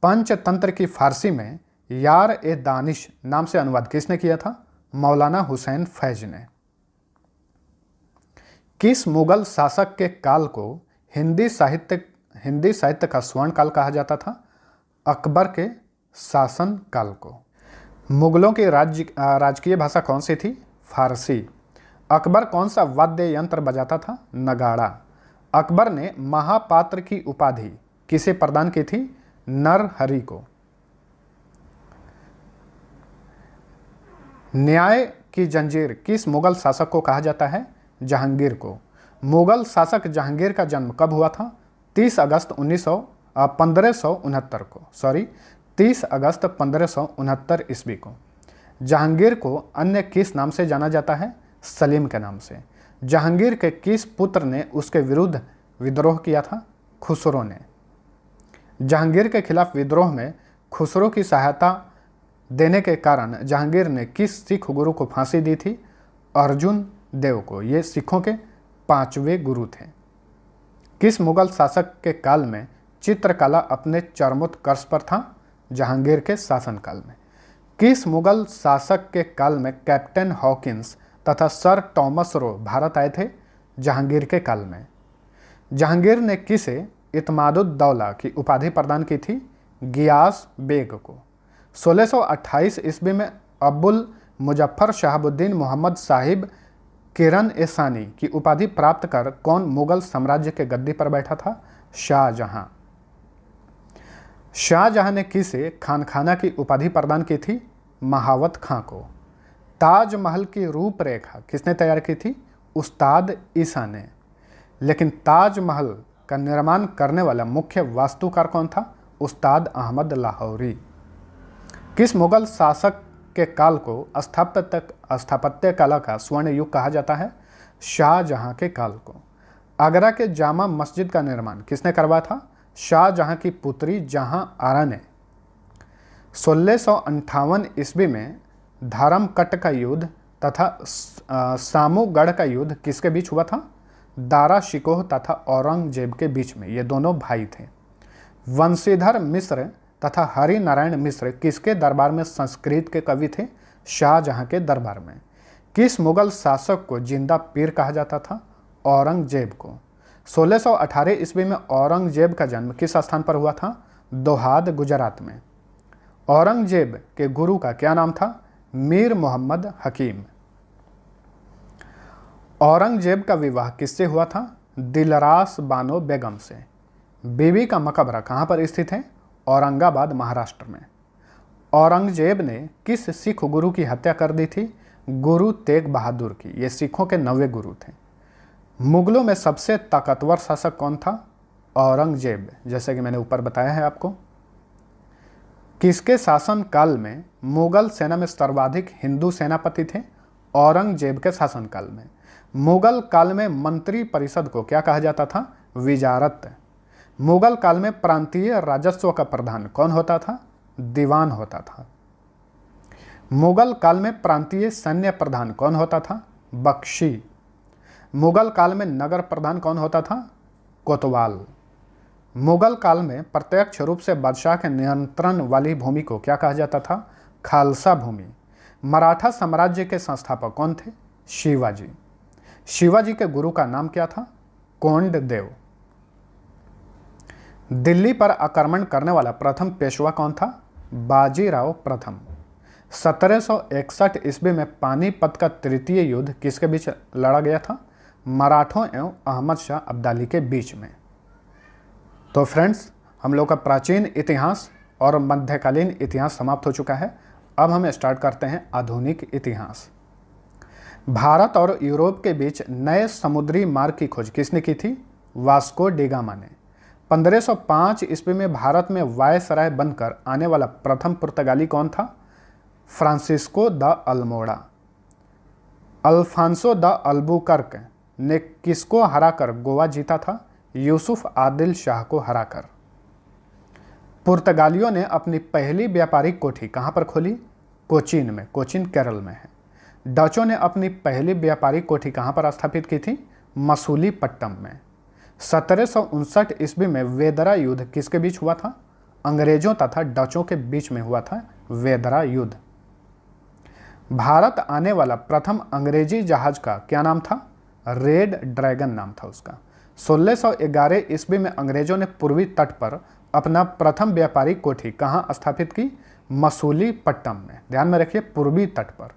पंचतंत्र की फारसी में यार ए दानिश नाम से अनुवाद किसने किया था? मौलाना हुसैन फैज ने। किस मुगल शासक के काल को हिंदी साहित्य का स्वर्ण काल कहा जाता था? अकबर के शासन काल को। मुगलों की राजकीय भाषा कौन सी थी? फारसी। अकबर कौन सा वाद्य यंत्र बजाता था? नगाड़ा। अकबर ने महापात्र की उपाधि किसे प्रदान की थी? नरहरि को। न्याय की जंजीर किस मुगल शासक को कहा जाता है? जहांगीर को। मुगल शासक जहांगीर का जन्म कब हुआ था? 30 अगस्त 1569 को। 30 अगस्त 1569 ईस्वी को। जहांगीर को अन्य किस नाम से जाना जाता है? सलीम के नाम से। जहांगीर के किस पुत्र ने उसके विरुद्ध विद्रोह किया था? खुसरो ने। जहांगीर के खिलाफ विद्रोह में खुसरो की सहायता देने के कारण जहांगीर ने किस सिख गुरु को फांसी दी थी? अर्जुन देव को। ये सिखों के 5वें गुरु थे। किस मुगल शासक के काल में चित्रकला अपने चरमोत्कर्ष पर था? जहांगीर के शासनकाल में। किस मुगल शासक के काल में कैप्टन हॉकिंस तथा सर टॉमस रो भारत आए थे? जहांगीर के काल में। जहांगीर ने किसे इत्मादुद्दौला की उपाधि प्रदान की थी? गियास बेग को। 1628 ईस्वी में अब्बुल मुजफ्फर शहाबुद्दीन मोहम्मद साहिब किरण ए सानी की उपाधि प्राप्त कर कौन मुगल साम्राज्य के गद्दी पर बैठा था? शाहजहां। शाहजहां ने किसे खानखाना की उपाधि प्रदान की थी? महावत खां को। ताजमहल की रूपरेखा किसने तैयार की थी? उस्ताद ईसा ने। लेकिन ताजमहल का निर्माण करने वाला मुख्य वास्तुकार कौन था? उस्ताद अहमद लाहौरी। किस मुगल शासक के काल को स्थापत्य कला का स्वर्ण युग कहा जाता है? शाहजहां के काल को। आगरा के जामा मस्जिद का निर्माण किसने करवाया था? शाहजहां की पुत्री जहां आरा ने। 1658 ईस्वी में धर्मकट का युद्ध तथा सामूगढ़ का युद्ध किसके बीच हुआ था? दारा शिकोह तथा औरंगजेब के बीच में। ये दोनों भाई थे। वंशीधर मिश्र तथा हरि नारायण मिश्र किसके दरबार में संस्कृत के कवि थे? शाहजहां के दरबार में। किस मुगल शासक को जिंदा पीर कहा जाता था? औरंगजेब को। 1618 ईस्वी में औरंगजेब का जन्म किस स्थान पर हुआ था? दोहाद, गुजरात में। औरंगजेब के गुरु का क्या नाम था? मीर मोहम्मद हकीम। औरंगजेब का विवाह किससे हुआ था? दिलरास बानो बेगम से। बीबी का मकबरा कहाँ पर स्थित है? औरंगाबाद, महाराष्ट्र में। औरंगजेब ने किस सिख गुरु की हत्या कर दी थी? गुरु तेग बहादुर की। ये सिखों के 9वें गुरु थे। मुगलों में सबसे ताकतवर शासक कौन था? औरंगजेब, जैसे कि मैंने ऊपर बताया है आपको। किसके शासन काल में मुगल सेना में सर्वाधिक हिंदू सेनापति थे? औरंगजेब के शासनकाल में। मुगल काल में मंत्री परिषद को क्या कहा जाता था? विजारत। मुगल काल में प्रांतीय राजस्व का प्रधान कौन होता था? दीवान होता था। मुगल काल में प्रांतीय सैन्य प्रधान कौन होता था? बख्शी। मुगल काल में नगर प्रधान कौन होता था? कोतवाल। मुगल काल में प्रत्यक्ष रूप से बादशाह के नियंत्रण वाली भूमि को क्या कहा जाता था? खालसा भूमि। मराठा साम्राज्य के संस्थापक कौन थे? शिवाजी। शिवाजी के गुरु का नाम क्या था? कोंडदेव। दिल्ली पर आक्रमण करने वाला प्रथम पेशवा कौन था? बाजीराव प्रथम। 1761 ईस्वी में पानीपत का तृतीय युद्ध किसके बीच लड़ा गया था? मराठों एवं अहमद शाह अब्दाली के बीच में। तो फ्रेंड्स, हम लोग का प्राचीन इतिहास और मध्यकालीन इतिहास समाप्त हो चुका है। अब हम स्टार्ट करते हैं आधुनिक इतिहास। भारत और यूरोप के बीच नए समुद्री मार्ग की खोज किसने की थी? वास्को डी गामा ने। 1505 ईस्वी में भारत में वायसराय बनकर आने वाला प्रथम पुर्तगाली कौन था? Francisco de Almora. Alfonso de Albuquerque ने किसको हराकर गोवा जीता था? यूसुफ आदिल शाह को हराकर। पुर्तगालियों ने अपनी पहली व्यापारिक कोठी कहाँ पर खोली? कोचीन में। कोचीन केरल में है। डचों ने अपनी पहली व्यापारिक कोठी कहाँ पर स्थापित की थी? मसूलीपट्टम में। 1759 ईस्वी में वेदरा युद्ध किसके बीच हुआ था? अंग्रेजों तथा डचों के बीच में हुआ था वेदरा युद्ध। भारत आने वाला प्रथम अंग्रेजी जहाज का क्या नाम था? रेड ड्रैगन नाम था उसका। 1611 ईस्वी में अंग्रेजों ने पूर्वी तट पर अपना प्रथम व्यापारिक कोठी कहाँ स्थापित की? मसूलीपट्टनम में। ध्यान में रखिए, पूर्वी तट पर।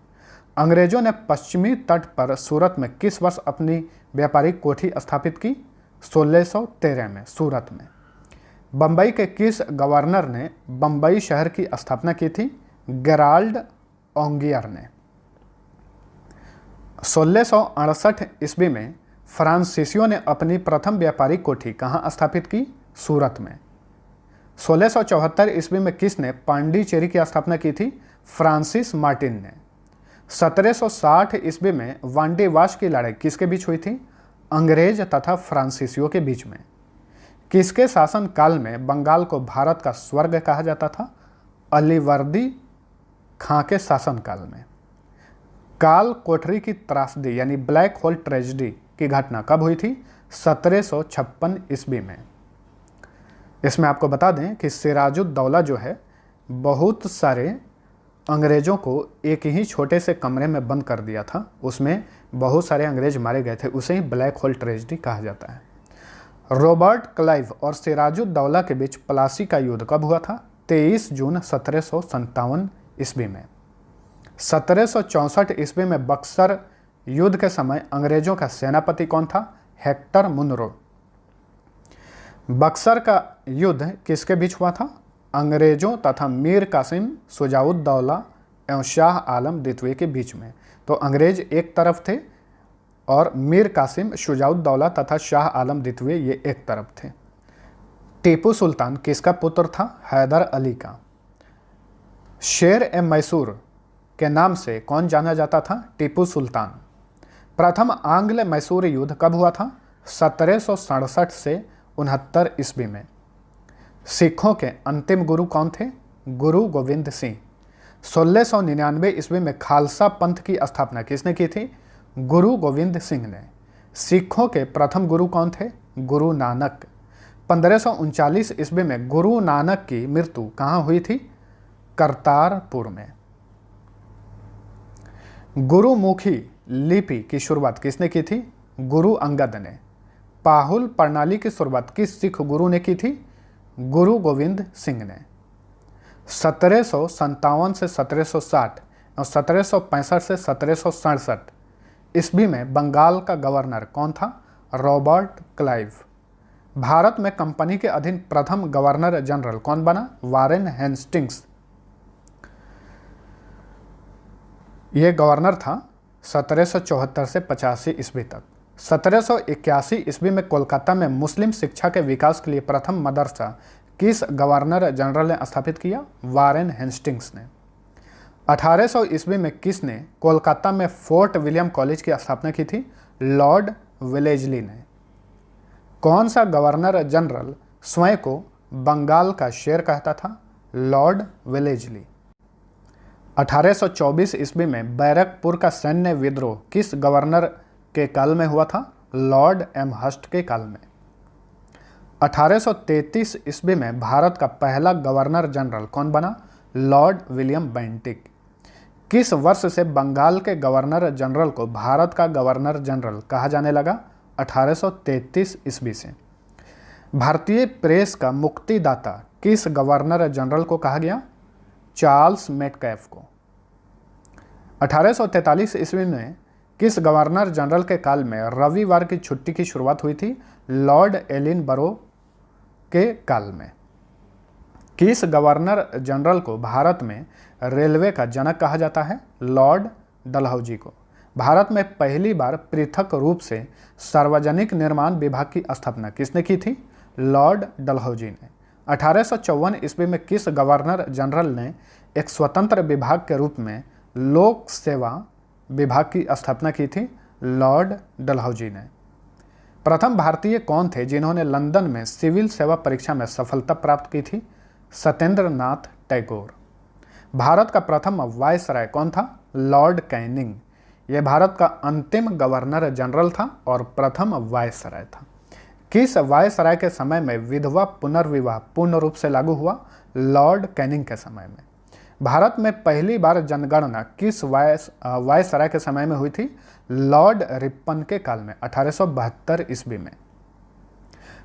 अंग्रेजों ने पश्चिमी तट पर सूरत में किस वर्ष अपनी व्यापारिक कोठी स्थापित की? 1613 में सूरत में। बम्बई के किस गवर्नर ने बम्बई शहर की स्थापना की थी? गेराल्ड ओंगियर ने। 1668 ईस्वी में फ्रांसीसियों ने अपनी प्रथम व्यापारिक कोठी कहाँ स्थापित की? सूरत में। 1674 ईस्वी में किसने पांडिचेरी की स्थापना की थी? फ्रांसिस मार्टिन ने। 1760 ईस्वी में वांडीवाश की लड़ाई किसके बीच हुई थी? अंग्रेज तथा फ्रांसीसियों के बीच में। किसके शासन काल में बंगाल को भारत का स्वर्ग कहा जाता था? अलीवर्दी खां के शासन काल में। काल कोठरी की त्रासदी यानी ब्लैक होल ट्रेजेडी की घटना कब हुई थी? 1756 ईस्वी में। इसमें आपको बता दें कि सिराजुद्दौला जो है, बहुत सारे अंग्रेजों को एक ही छोटे से कमरे में बंद कर दिया था, उसमें बहुत सारे अंग्रेज मारे गए थे, उसे ही ब्लैक होल ट्रेजेडी कहा जाता है। रॉबर्ट क्लाइव और सिराजुद्दौला के बीच प्लासी का युद्ध कब हुआ था? 23 जून 1757 ईस्वी में। 1764 ईस्वी में बक्सर युद्ध के समय अंग्रेजों का सेनापति कौन था? Hector Munro. बक्सर का युद्ध किसके बीच हुआ था? अंग्रेजों तथा मीर कासिम शुजाउद्दौला एवं शाह आलम द्वितीय के बीच में। तो अंग्रेज एक तरफ थे और मीर कासिम शुजाउद्दौला तथा शाह आलम द्वितीय ये एक तरफ थे। टीपू सुल्तान किसका पुत्र था? हैदर अली का। शेर ए मैसूर के नाम से कौन जाना जाता था? टीपू सुल्तान। प्रथम आंग्ल मैसूर युद्ध कब हुआ था? 1767 से 69 ईस्वी में। सिखों के अंतिम गुरु कौन थे? गुरु गोविंद सिंह। 1699 ईस्वी में खालसा पंथ की स्थापना किसने की थी? गुरु गोविंद सिंह ने। सिखों के प्रथम गुरु कौन थे? गुरु नानक। 1539 ईस्वी में गुरु नानक की मृत्यु कहाँ हुई थी? करतारपुर में। गुरुमुखी लिपि की शुरुआत किसने की थी? गुरु अंगद ने। पाहुल प्रणाली की शुरुआत किस सिख गुरु ने की थी? गुरु गोविंद सिंह ने। 1757 से 1760 और 1765 से 1767 ईस्वी में बंगाल का गवर्नर कौन था? Robert Clive. भारत में कंपनी के अधीन प्रथम गवर्नर जनरल कौन बना? Warren Hastings. ये गवर्नर था 1774 से 85 ईस्वी तक। 1781 ईस्वी में कोलकाता में मुस्लिम शिक्षा के विकास के लिए प्रथम मदरसा किस गवर्नर जनरल ने स्थापित किया? वारेन हेस्टिंग्स ने। 1800 ईस्वी में किसने कोलकाता में फोर्ट विलियम कॉलेज की स्थापना की थी? लॉर्ड वेलेजली ने। कौन सा गवर्नर जनरल स्वयं को बंगाल का शेर कहता था? Lord Wellesley. 1824 ईस्वी में बैरकपुर का सैन्य विद्रोह किस गवर्नर के काल में हुआ था? लॉर्ड एमहर्स्ट के काल में। 1833 ईस्वी में भारत का पहला गवर्नर जनरल कौन बना? Lord William Bentinck. किस वर्ष से बंगाल के गवर्नर जनरल को भारत का गवर्नर जनरल कहा जाने लगा? 1833 ईस्वी से। भारतीय प्रेस का मुक्तिदाता किस गवर्नर जनरल को कहा गया? चार्ल्स मेटकैफ को। 1843 ईस्वी में किस गवर्नर जनरल के काल में रविवार की छुट्टी की शुरुआत हुई थी? लॉर्ड एलिनबरो के काल में। किस गवर्नर जनरल को भारत में रेलवे का जनक कहा जाता है? लॉर्ड डलहौजी को। भारत में पहली बार पृथक रूप से सार्वजनिक निर्माण विभाग की स्थापना किसने की थी? लॉर्ड डलहौजी ने। 1854 ईस्वी में किस गवर्नर जनरल ने एक स्वतंत्र विभाग के रूप में लोक सेवा विभाग की स्थापना की थी? लॉर्ड डलहौजी ने। प्रथम भारतीय कौन थे जिन्होंने लंदन में सिविल सेवा परीक्षा में सफलता प्राप्त की थी? सत्येंद्र नाथ टैगोर। भारत का प्रथम वायसराय कौन था? Lord Canning. यह भारत का अंतिम गवर्नर जनरल था और प्रथम वायसराय था। किस वायसराय के समय में विधवा पुनर्विवाह पूर्ण रूप से लागू हुआ? लॉर्ड कैनिंग के समय में। भारत में पहली बार जनगणना किस वायसराय के समय में हुई थी? लॉर्ड रिपन के काल में 1872 ईस्वी में।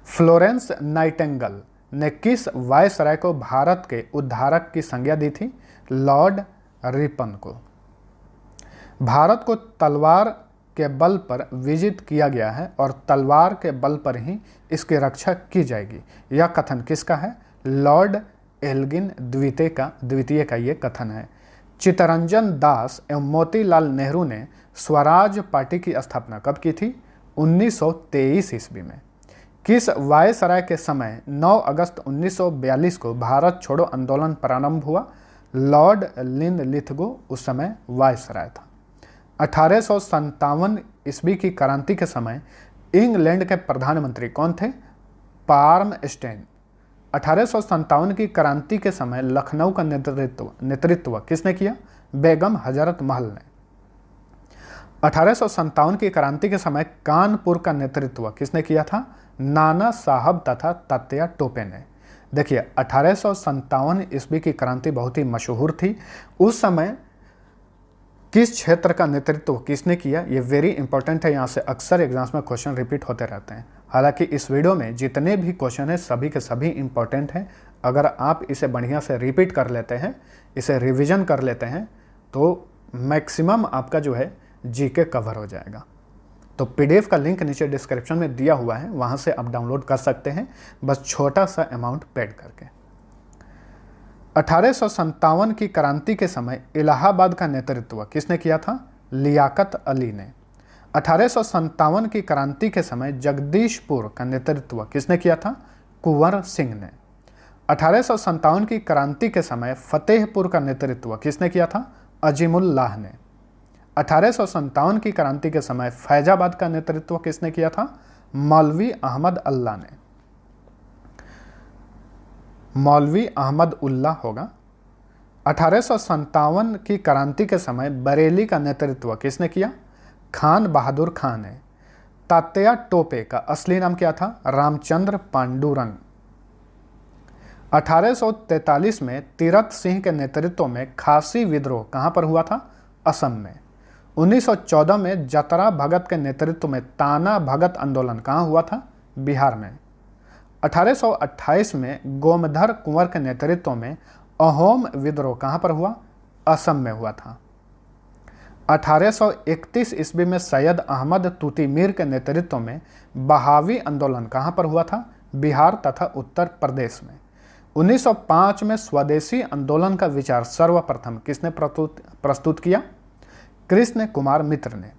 फ्लोरेंस नाइटिंगेल ने किस वायसराय को भारत के उद्धारक की संज्ञा दी थी? लॉर्ड रिपन को। भारत को तलवार के बल पर विजित किया गया है और तलवार के बल पर ही इसकी रक्षा की जाएगी, यह कथन किसका है? लॉर्ड एल्गिन द्वितीय का ये कथन है। चित्तरंजन दास एवं मोतीलाल नेहरू ने स्वराज पार्टी की स्थापना कब की थी? 1923 ईस्वी में। किस वायसराय के समय 9 अगस्त 1942 को भारत छोड़ो आंदोलन प्रारंभ हुआ? लॉर्ड लिनलिथगो उस समय वायसराय था। 1857 ईस्वी की क्रांति के समय इंग्लैंड के प्रधानमंत्री कौन थे? पार्मस्टेन। 1857 की क्रांति के समय लखनऊ का नेतृत्व किसने किया? बेगम हजरत महल ने। 1857 की क्रांति के समय कानपुर का नेतृत्व किसने किया था? नाना साहब तथा तात्या टोपे ने। देखिए 1857 ईस्वी की क्रांति बहुत ही मशहूर थी। उस समय किस क्षेत्र का नेतृत्व किसने किया? ये वेरी इंपॉर्टेंट है, यहाँ से अक्सर एग्जाम्स में क्वेश्चन रिपीट होते रहते हैं। हालांकि इस वीडियो में जितने भी क्वेश्चन हैं सभी के सभी इंपॉर्टेंट हैं। अगर आप इसे बढ़िया से रिपीट कर लेते हैं, इसे रिवीजन कर लेते हैं, तो मैक्सिमम आपका जो है जीके कवर हो जाएगा। तो पीडीएफ का लिंक नीचे डिस्क्रिप्शन में दिया हुआ है, वहाँ से आप डाउनलोड कर सकते हैं, बस छोटा सा अमाउंट पेड करके। 1857 की क्रांति के समय इलाहाबाद का नेतृत्व किसने किया था? लियाकत अली ने। 1857 की क्रांति के समय जगदीशपुर का नेतृत्व किसने किया था? कुंवर सिंह ने। 1857 की क्रांति के समय फतेहपुर का नेतृत्व किसने किया था? अजीमुल्लाह ने। 1857 की क्रांति के समय फैजाबाद का नेतृत्व किसने किया था? मौलवी अहमद अल्लाह ने। मौलवी अहमद उल्लाह होगा। 1857 की क्रांति के समय बरेली का नेतृत्व किसने किया? खान बहादुर खान ने। तात्या टोपे का असली नाम क्या था? रामचंद्र पांडुरंग। 1843 में तीरथ सिंह के नेतृत्व में खासी विद्रोह कहां पर हुआ था? असम में। 1914 में जतरा भगत के नेतृत्व में ताना भगत आंदोलन कहां हुआ था? बिहार में। 1828 में गोमधर कुंवर के नेतृत्व में अहोम विद्रोह कहां पर हुआ? असम में हुआ था। 1831 ईस्वी में सैयद अहमद तूती मीर के नेतृत्व में बहावी आंदोलन कहां पर हुआ था? बिहार तथा उत्तर प्रदेश में। 1905 में स्वदेशी आंदोलन का विचार सर्वप्रथम किसने प्रस्तुत किया? कृष्ण कुमार मित्र ने।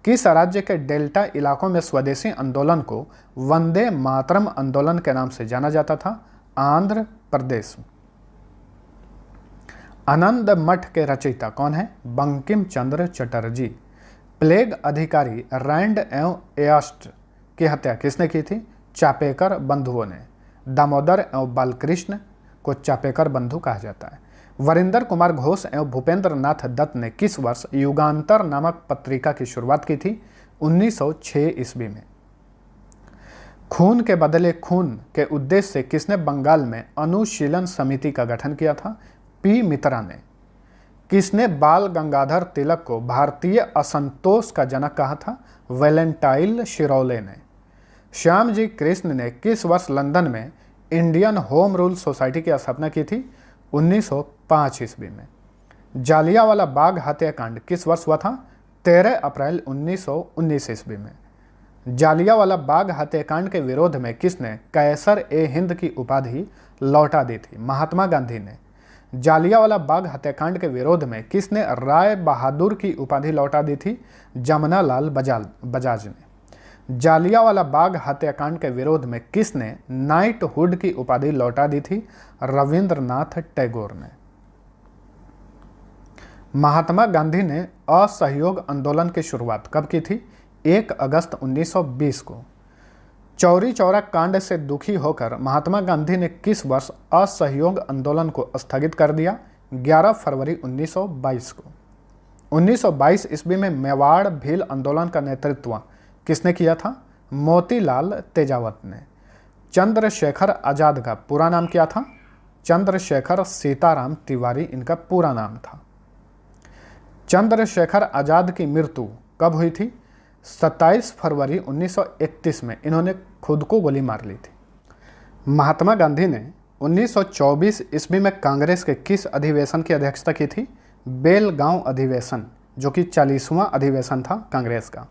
किस राज्य के डेल्टा इलाकों में स्वदेशी आंदोलन को वंदे मातरम आंदोलन के नाम से जाना जाता था? आंध्र प्रदेश। आनंद मठ के रचयिता कौन है? बंकिम चंद्र चटर्जी। प्लेग अधिकारी रैंड एवं एस्ट की हत्या किसने की थी? चापेकर बंधुओं ने। दामोदर एवं बालकृष्ण को चापेकर बंधु कहा जाता है। वरिंदर कुमार घोष एवं भूपेंद्र नाथ दत्त ने किस वर्ष युगांतर नामक पत्रिका की शुरुआत की थी? 1906 ईस्वी में। खून के बदले खून के उद्देश्य से किसने बंगाल में अनुशीलन समिति का गठन किया था? पी मित्रा ने। किसने बाल गंगाधर तिलक को भारतीय असंतोष का जनक कहा था? वैलेंटाइन शिरोले ने। श्यामजी कृष्ण ने किस वर्ष लंदन में इंडियन होम रूल सोसाइटी की स्थापना की थी? 1905 ईस्वी में। जालियांवाला बाग हत्याकांड किस वर्ष हुआ था? 13 अप्रैल 1919 ईस्वी में। जालियांवाला बाग हत्याकांड के विरोध में किसने कैसर ए हिंद की उपाधि लौटा दी थी? महात्मा गांधी ने। जालियांवाला बाग हत्याकांड के विरोध में किसने राय बहादुर की उपाधि लौटा दी थी? जमनालाल बजाज ने। जालियांवाला बाग हत्याकांड के विरोध में किसने नाइटहुड की उपाधि लौटा दी थी? रविंद्रनाथ टैगोर ने। महात्मा गांधी ने असहयोग आंदोलन की शुरुआत कब की थी? 1 अगस्त 1920 को। चौरी चौरा कांड से दुखी होकर महात्मा गांधी ने किस वर्ष असहयोग आंदोलन को स्थगित कर दिया? 11 फरवरी 1922 को। 1922 ईस्वी में मेवाड़ भील आंदोलन का नेतृत्व किसने किया था? मोतीलाल तेजावत ने। चंद्रशेखर आजाद का पूरा नाम क्या था? चंद्रशेखर सीताराम तिवारी इनका पूरा नाम था। चंद्रशेखर आज़ाद की मृत्यु कब हुई थी? 27 फरवरी 1931 में इन्होंने खुद को गोली मार ली थी। महात्मा गांधी ने 1924 ईस्वी में कांग्रेस के किस अधिवेशन की अध्यक्षता की थी? बेलगांव अधिवेशन, जो कि 40वां अधिवेशन था कांग्रेस का।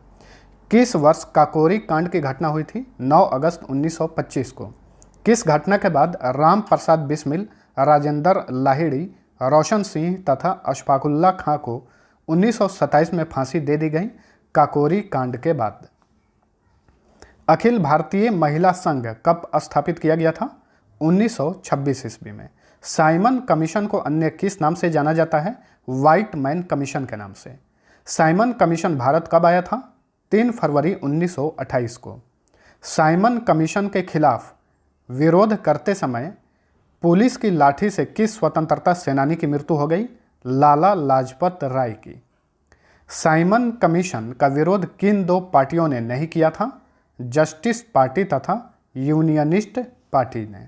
किस वर्ष काकोरी कांड की घटना हुई थी? 9 अगस्त 1925 को। किस घटना के बाद राम प्रसाद बिस्मिल, राजेंद्र लाहिड़ी, रोशन सिंह तथा अशफाकुल्ला खां को 1927 में फांसी दे दी गई? काकोरी कांड के बाद। अखिल भारतीय महिला संघ कब स्थापित किया गया था? 1926 ईस्वी में। साइमन कमीशन को अन्य किस नाम से जाना जाता है? व्हाइट मैन कमीशन के नाम से। साइमन कमीशन भारत कब आया था? 3 फरवरी 1928 को। साइमन कमीशन के खिलाफ विरोध करते समय पुलिस की लाठी से किस स्वतंत्रता सेनानी की मृत्यु हो गई? लाला लाजपत राय की। साइमन कमीशन का विरोध किन दो पार्टियों ने नहीं किया था? जस्टिस पार्टी तथा यूनियनिस्ट पार्टी ने।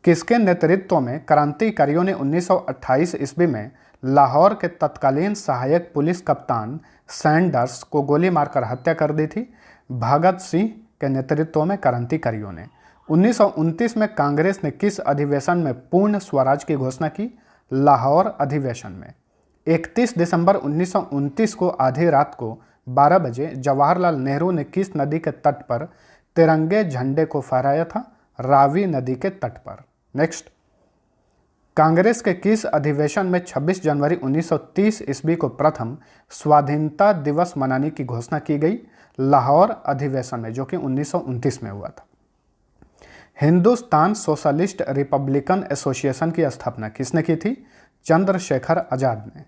किसके नेतृत्व में क्रांतिकारियों ने 1928 ईस्वी में लाहौर के तत्कालीन सहायक पुलिस कप्तान सैंडर्स को गोली मारकर हत्या कर दी थी? भगत सिंह के नेतृत्व में क्रांतिकारियों ने। 1929 में कांग्रेस ने किस अधिवेशन में पूर्ण स्वराज की घोषणा की? लाहौर अधिवेशन में। 31 दिसंबर 1929 को आधी रात को 12 बजे जवाहरलाल नेहरू ने किस नदी के तट पर तिरंगे झंडे को फहराया था? रावी नदी के तट पर। नेक्स्ट, कांग्रेस के किस अधिवेशन में 26 जनवरी 1930 ईस्वी को प्रथम स्वाधीनता दिवस मनाने की घोषणा की गई? लाहौर अधिवेशन में, जो कि 1929 में हुआ था। हिंदुस्तान सोशलिस्ट रिपब्लिकन एसोसिएशन की स्थापना किसने की थी? चंद्रशेखर आज़ाद ने।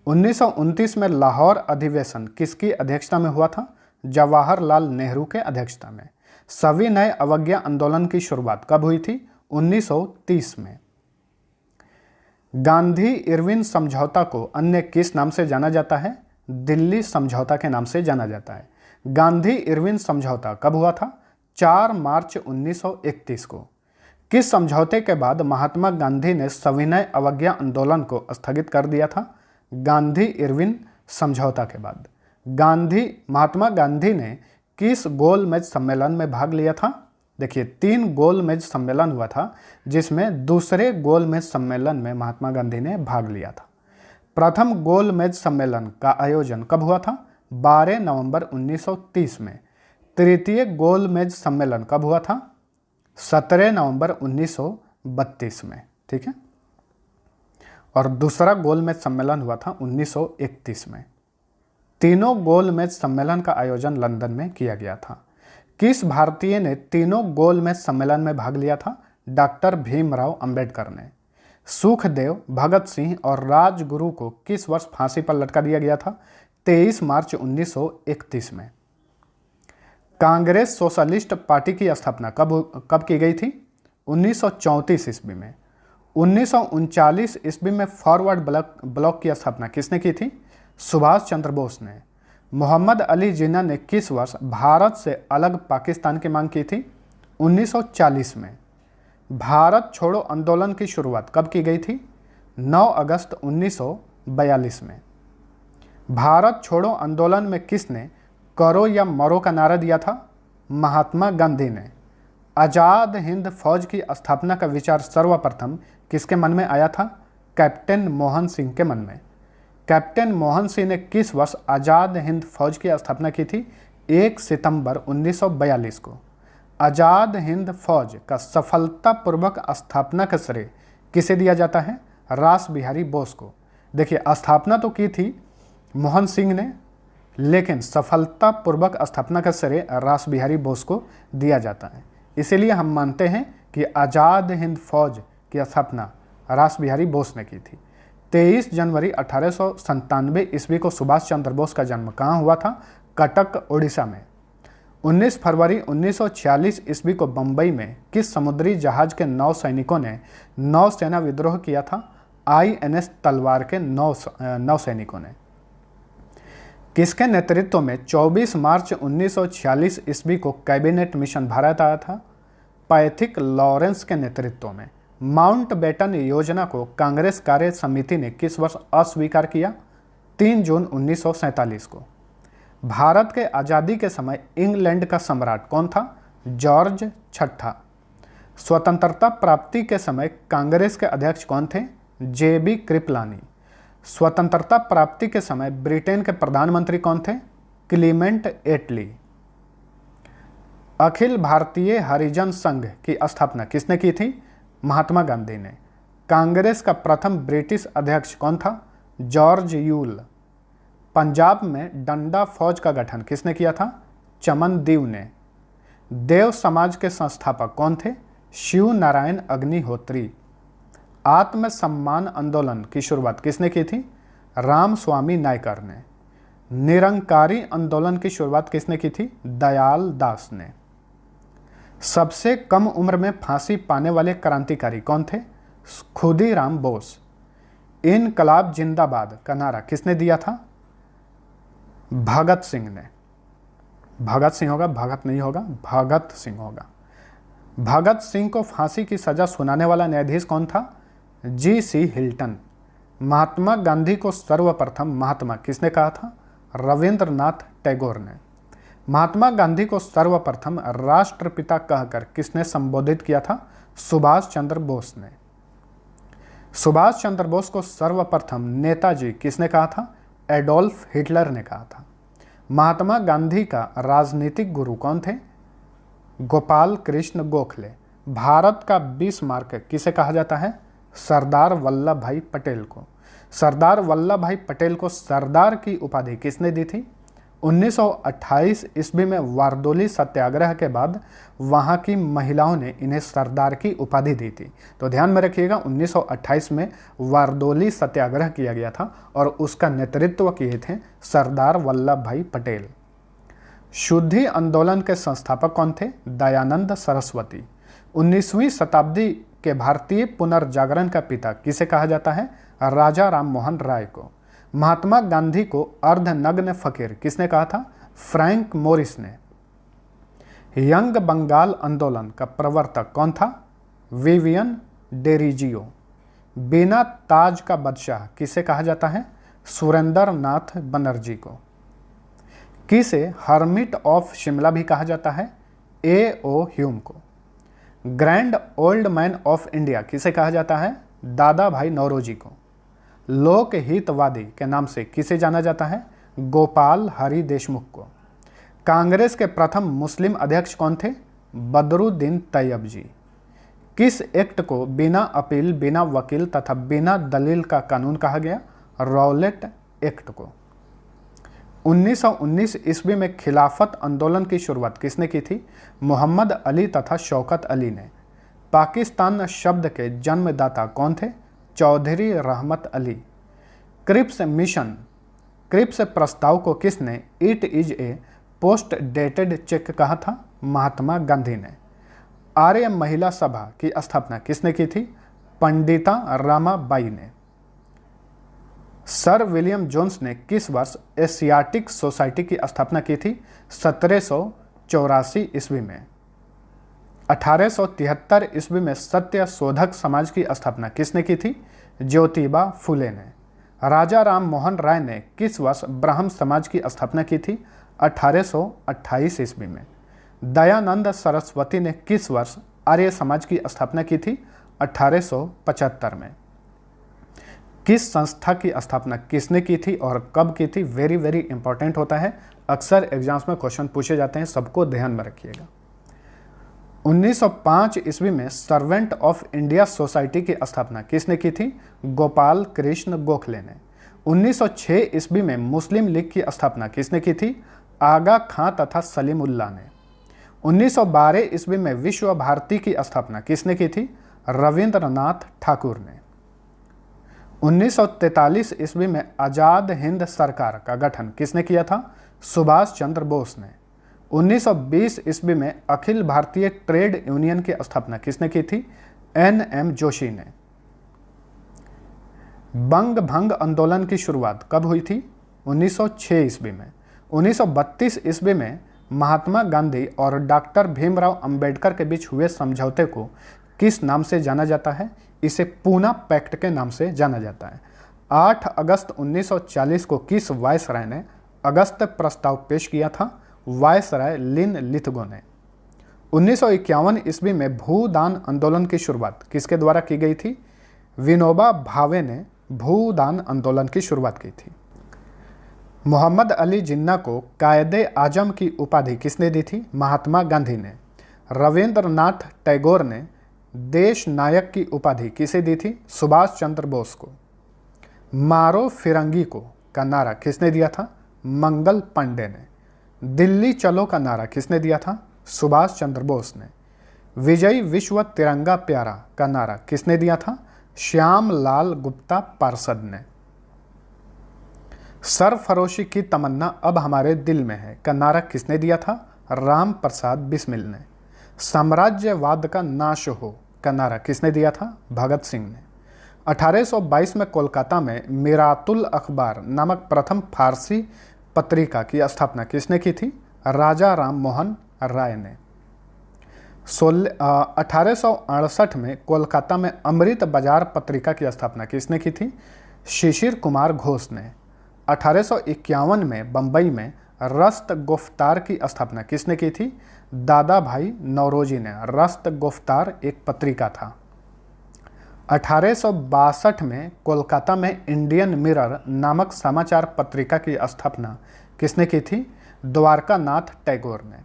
1929 में लाहौर अधिवेशन किसकी अध्यक्षता में हुआ था? जवाहरलाल नेहरू के अध्यक्षता में। सविनय अवज्ञा आंदोलन की शुरुआत कब हुई थी? 1930 में। गांधी इरविन समझौता को अन्य किस नाम से जाना जाता है? दिल्ली समझौता के नाम से जाना जाता है। गांधी इरविन समझौता कब हुआ था? 4 मार्च 1931 को। किस समझौते के बाद महात्मा गांधी ने सविनय अवज्ञा आंदोलन को स्थगित कर दिया था? गांधी इरविन समझौता के बाद। महात्मा गांधी ने किस गोलमेज सम्मेलन में भाग लिया था? देखिए, 3 गोलमेज सम्मेलन हुआ था, जिसमें दूसरे गोलमेज सम्मेलन में महात्मा गांधी ने भाग लिया था। प्रथम गोलमेज सम्मेलन का आयोजन कब हुआ था? 12 नवंबर 1930 में। तृतीय गोलमेज सम्मेलन कब हुआ था? 17 नवंबर 1932 में। ठीक है। और दूसरा गोलमेज सम्मेलन हुआ था 1931 में। तीनों गोलमेज सम्मेलन का आयोजन लंदन में किया गया था। किस भारतीय ने तीनों गोलमेज सम्मेलन में भाग लिया था? डॉक्टर भीमराव अंबेडकर ने। सुखदेव, भगत सिंह और राजगुरु को किस वर्ष फांसी पर लटका दिया गया था? 23 मार्च 1931 में। कांग्रेस सोशलिस्ट पार्टी की स्थापना कब की गई थी? 1934 ईस्वी में। 1939 ईस्वी में फॉरवर्ड ब्लॉक की स्थापना किसने की थी? सुभाष चंद्र बोस ने। मोहम्मद अली जिन्ना ने किस वर्ष भारत से अलग पाकिस्तान की मांग की थी? 1940 में। भारत छोड़ो आंदोलन की शुरुआत कब की गई थी? 9 अगस्त 1942 में। भारत छोड़ो आंदोलन में किसने करो या मरो का नारा दिया था? महात्मा गांधी ने। आज़ाद हिंद फौज की स्थापना का विचार सर्वप्रथम किसके मन में आया था? कैप्टन मोहन सिंह के मन में। कैप्टन मोहन सिंह ने किस वर्ष आज़ाद हिंद फौज की स्थापना की थी? 1 सितंबर 1942 को। आज़ाद हिंद फौज का सफलतापूर्वक स्थापना का श्रेय किसे दिया जाता है? रास बिहारी बोस को। देखिए, स्थापना तो की थी मोहन सिंह ने, लेकिन सफलतापूर्वक स्थापना का श्रेय रास बिहारी बोस को दिया जाता है। इसीलिए हम मानते हैं कि आज़ाद हिंद फौज की स्थापना रास बिहारी बोस ने की थी। 23 जनवरी 1897 ईस्वी को सुभाष चंद्र बोस का जन्म कहाँ हुआ था? कटक, ओडिशा में। 19 फरवरी 1946 ईस्वी को बंबई में किस समुद्री जहाज के 9 सैनिकों ने नौसेना विद्रोह किया था? INS तलवार के 9 सैनिकों ने। किसके नेतृत्व में 24 मार्च 1946 ईस्वी को कैबिनेट मिशन भारत आया था? पैथिक लॉरेंस के नेतृत्व में। माउंटबेटन योजना को कांग्रेस कार्य समिति ने किस वर्ष अस्वीकार किया? 3 जून 1947 को। भारत के आज़ादी के समय इंग्लैंड का सम्राट कौन था? जॉर्ज छठा। स्वतंत्रता प्राप्ति के समय कांग्रेस के अध्यक्ष कौन थे? JB कृपलानी। स्वतंत्रता प्राप्ति के समय ब्रिटेन के प्रधानमंत्री कौन थे? क्लीमेंट एटली। अखिल भारतीय हरिजन संघ की स्थापना किसने की थी? महात्मा गांधी ने। कांग्रेस का प्रथम ब्रिटिश अध्यक्ष कौन था? George Yule. पंजाब में डंडा फौज का गठन किसने किया था? चमनदीव ने। देव समाज के संस्थापक कौन थे? शिव नारायण अग्निहोत्री। आत्म सम्मान आंदोलन की शुरुआत किसने की थी? रामस्वामी नायकर ने। निरंकारी आंदोलन की शुरुआत किसने की थी? दयाल दास ने। सबसे कम उम्र में फांसी पाने वाले क्रांतिकारी कौन थे? खुदीराम बोस। इनकलाब जिंदाबाद का नारा किसने दिया था? भगत सिंह ने। भगत सिंह होगा, भगत नहीं होगा, भगत सिंह होगा। भगत सिंह को फांसी की सजा सुनाने वाला न्यायाधीश कौन था? G.C. हिल्टन। महात्मा गांधी को सर्वप्रथम महात्मा किसने कहा था? रविंद्रनाथ टैगोर ने। महात्मा गांधी को सर्वप्रथम राष्ट्रपिता कहकर किसने संबोधित किया था? सुभाष चंद्र बोस ने। सुभाष चंद्र बोस को सर्वप्रथम नेताजी किसने कहा था? एडोल्फ हिटलर ने कहा था। महात्मा गांधी का राजनीतिक गुरु कौन थे? गोपाल कृष्ण गोखले। भारत का बिस्मार्क किसे कहा जाता है? सरदार वल्लभ भाई पटेल को। सरदार वल्लभ भाई पटेल को सरदार की उपाधि किसने दी थी? 1928 ईस्वी में वारदोली सत्याग्रह के बाद वहां की महिलाओं ने इन्हें सरदार की उपाधि दी थी। तो ध्यान में रखिएगा, 1928 में वारदोली सत्याग्रह किया गया था और उसका नेतृत्व किए थे सरदार वल्लभ भाई पटेल। शुद्धि आंदोलन के संस्थापक कौन थे? दयानंद सरस्वती। 19वीं शताब्दी के भारतीय पुनर्जागरण का पिता किसे कहा जाता है? राजा राम मोहन राय को। महात्मा गांधी को अर्धनग्न फकीर किसने कहा था? फ्रैंक मोरिस ने। यंग बंगाल आंदोलन का प्रवर्तक कौन था? विवियन डेरिजियो। बिना ताज का बादशाह किसे कहा जाता है? सुरेंद्र नाथ बनर्जी को। किसे हर्मिट ऑफ शिमला भी कहा जाता है? A.O. ह्यूम को। Grand old man of India किसे कहा जाता है? दादा भाई नौरोजी को। लोक हितवादी के नाम से किसे जाना जाता है? गोपाल हरि देशमुख को। कांग्रेस के प्रथम मुस्लिम अध्यक्ष कौन थे? बदरुद्दीन तैयब जी। किस एक्ट को बिना अपील, बिना वकील तथा बिना दलील का कानून कहा गया? रॉलेट एक्ट को। 1919 ईस्वी में खिलाफत आंदोलन की शुरुआत किसने की थी? मोहम्मद अली तथा शौकत अली ने। पाकिस्तान शब्द के जन्मदाता कौन थे? चौधरी रहमत अली। क्रिप्स मिशन, क्रिप्स प्रस्ताव को किसने it is a post dated cheque कहा था? महात्मा गांधी ने। आर्य महिला सभा की स्थापना किसने की थी? पंडिता रमाबाई ने। सर विलियम जोन्स ने किस वर्ष एशियाटिक सोसाइटी की स्थापना की थी? 1784 ईस्वी में। 1873 ईस्वी में सत्य शोधक समाज की स्थापना किसने की थी? ज्योतिबा फुले ने। राजा राम मोहन राय ने किस वर्ष ब्राह्म समाज की स्थापना की थी? 1828 ईस्वी में। दयानंद सरस्वती ने किस वर्ष आर्य समाज की स्थापना की थी? 1875 में। किस संस्था की स्थापना किसने की थी और कब की थी? वेरी वेरी इंपॉर्टेंट होता है, अक्सर एग्जाम्स में क्वेश्चन पूछे जाते हैं, सबको ध्यान में रखिएगा। 1905 ईस्वी में सर्वेंट ऑफ इंडिया सोसाइटी की स्थापना किसने की थी? गोपाल कृष्ण गोखले ने। 1906 ईस्वी में मुस्लिम लीग की स्थापना किसने की थी? आगा खां तथा सलीमुल्लाह ने। 1912 ईस्वी में विश्व भारती की स्थापना किसने की थी? रविंद्रनाथ ठाकुर ने। 1943 ईस्वी में आज़ाद हिंद सरकार का गठन किसने किया था? सुभाष चंद्र बोस ने। 1920 ईस्वी में अखिल भारतीय ट्रेड यूनियन की स्थापना किसने की थी? N.M. जोशी ने। बंग भंग आंदोलन की शुरुआत कब हुई थी? 1906 ईस्वी में। 1932 ईस्वी में महात्मा गांधी और डॉक्टर भीमराव अंबेडकर के बीच हुए समझौते को किस नाम से जाना जाता है? इसे पूना पैक्ट के नाम से जाना जाता है। 8 अगस्त 1940 को किस वायसराय ने अगस्त प्रस्ताव पेश किया था? वायसराय लिन लिथगो ने। 1951 ईस्वी में भूदान आंदोलन की शुरुआत किसके द्वारा की गई थी? विनोबा भावे ने भूदान आंदोलन की शुरुआत की थी। मोहम्मद अली जिन्ना को कायदे आजम की उपाधि किसने दी थी? महात्मा गांधी ने। रविंद्रनाथ टैगोर ने देश नायक की उपाधि किसे दी थी? सुभाष चंद्र बोस को। मारो फिरंगी को का नारा किसने दिया था? मंगल पांडे ने। दिल्ली चलो का नारा किसने दिया था? सुभाष चंद्र बोस ने। विजय विश्व तिरंगा प्यारा का नारा किसने दिया था? श्याम लाल गुप्ता पार्षद ने। सरफरोशी की तमन्ना अब हमारे दिल में है का नारा किसने दिया था? राम प्रसाद बिस्मिल ने। साम्राज्यवाद का नाश हो का नारा किसने दिया था? भगत सिंह ने। 1822 में कोलकाता में मिरातुल अखबार नामक प्रथम फारसी पत्रिका की स्थापना किसने की थी? राजा राम मोहन राय ने। 1868 में कोलकाता में अमृत बाजार पत्रिका की स्थापना किसने की थी? शिशिर कुमार घोष ने। 1851 में बंबई में रस्त गुफ्तार की स्थापना किसने की थी? दादा भाई नौरोजी ने। रस्त गुफ्तार एक पत्रिका था। 1862 में कोलकाता में इंडियन मिरर नामक समाचार पत्रिका की स्थापना किसने की थी? द्वारका नाथ टैगोर ने।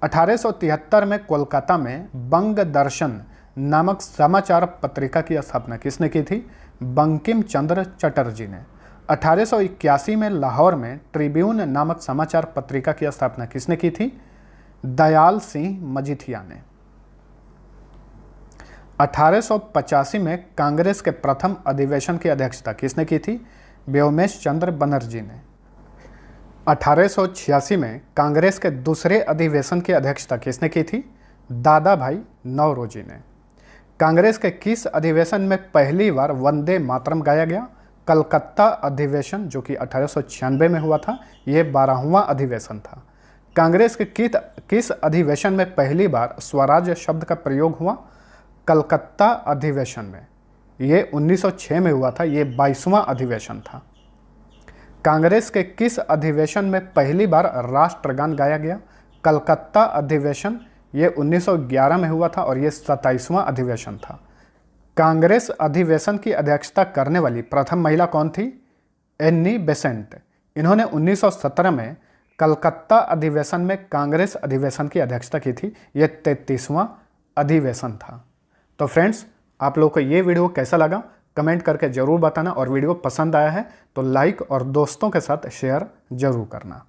1873 में कोलकाता में बंग दर्शन नामक समाचार पत्रिका की स्थापना किसने की थी? बंकिम चंद्र चटर्जी ने। 1881 में लाहौर में ट्रिब्यून नामक समाचार पत्रिका की स्थापना किसने की थी? दयाल सिंह मजीठिया ने। 1885 में कांग्रेस के प्रथम अधिवेशन की अध्यक्षता किसने की थी? व्योमेश चंद्र बनर्जी ने। 1886 में कांग्रेस के दूसरे अधिवेशन की अध्यक्षता किसने की थी? दादा भाई नौरोजी ने। कांग्रेस के किस अधिवेशन में पहली बार वंदे मातरम गाया गया? कलकत्ता अधिवेशन, जो कि 1896 में हुआ था। यह 12वां अधिवेशन था। कांग्रेस के किस अधिवेशन में पहली बार स्वराज शब्द का प्रयोग हुआ? कलकत्ता अधिवेशन में। ये 1906 में हुआ था। ये 22वां अधिवेशन था। कांग्रेस के किस अधिवेशन में पहली बार राष्ट्रगान गाया गया? कलकत्ता अधिवेशन। ये 1911 में हुआ था और ये 27वां अधिवेशन था। कांग्रेस अधिवेशन की अध्यक्षता करने वाली प्रथम महिला कौन थी? Annie Besant. इन्होंने 1917 में कलकत्ता अधिवेशन में कांग्रेस अधिवेशन की अध्यक्षता की थी। यह 33वां अधिवेशन था। तो फ्रेंड्स, आप लोगों को ये वीडियो कैसा लगा कमेंट करके ज़रूर बताना, और वीडियो पसंद आया है तो लाइक और दोस्तों के साथ शेयर ज़रूर करना।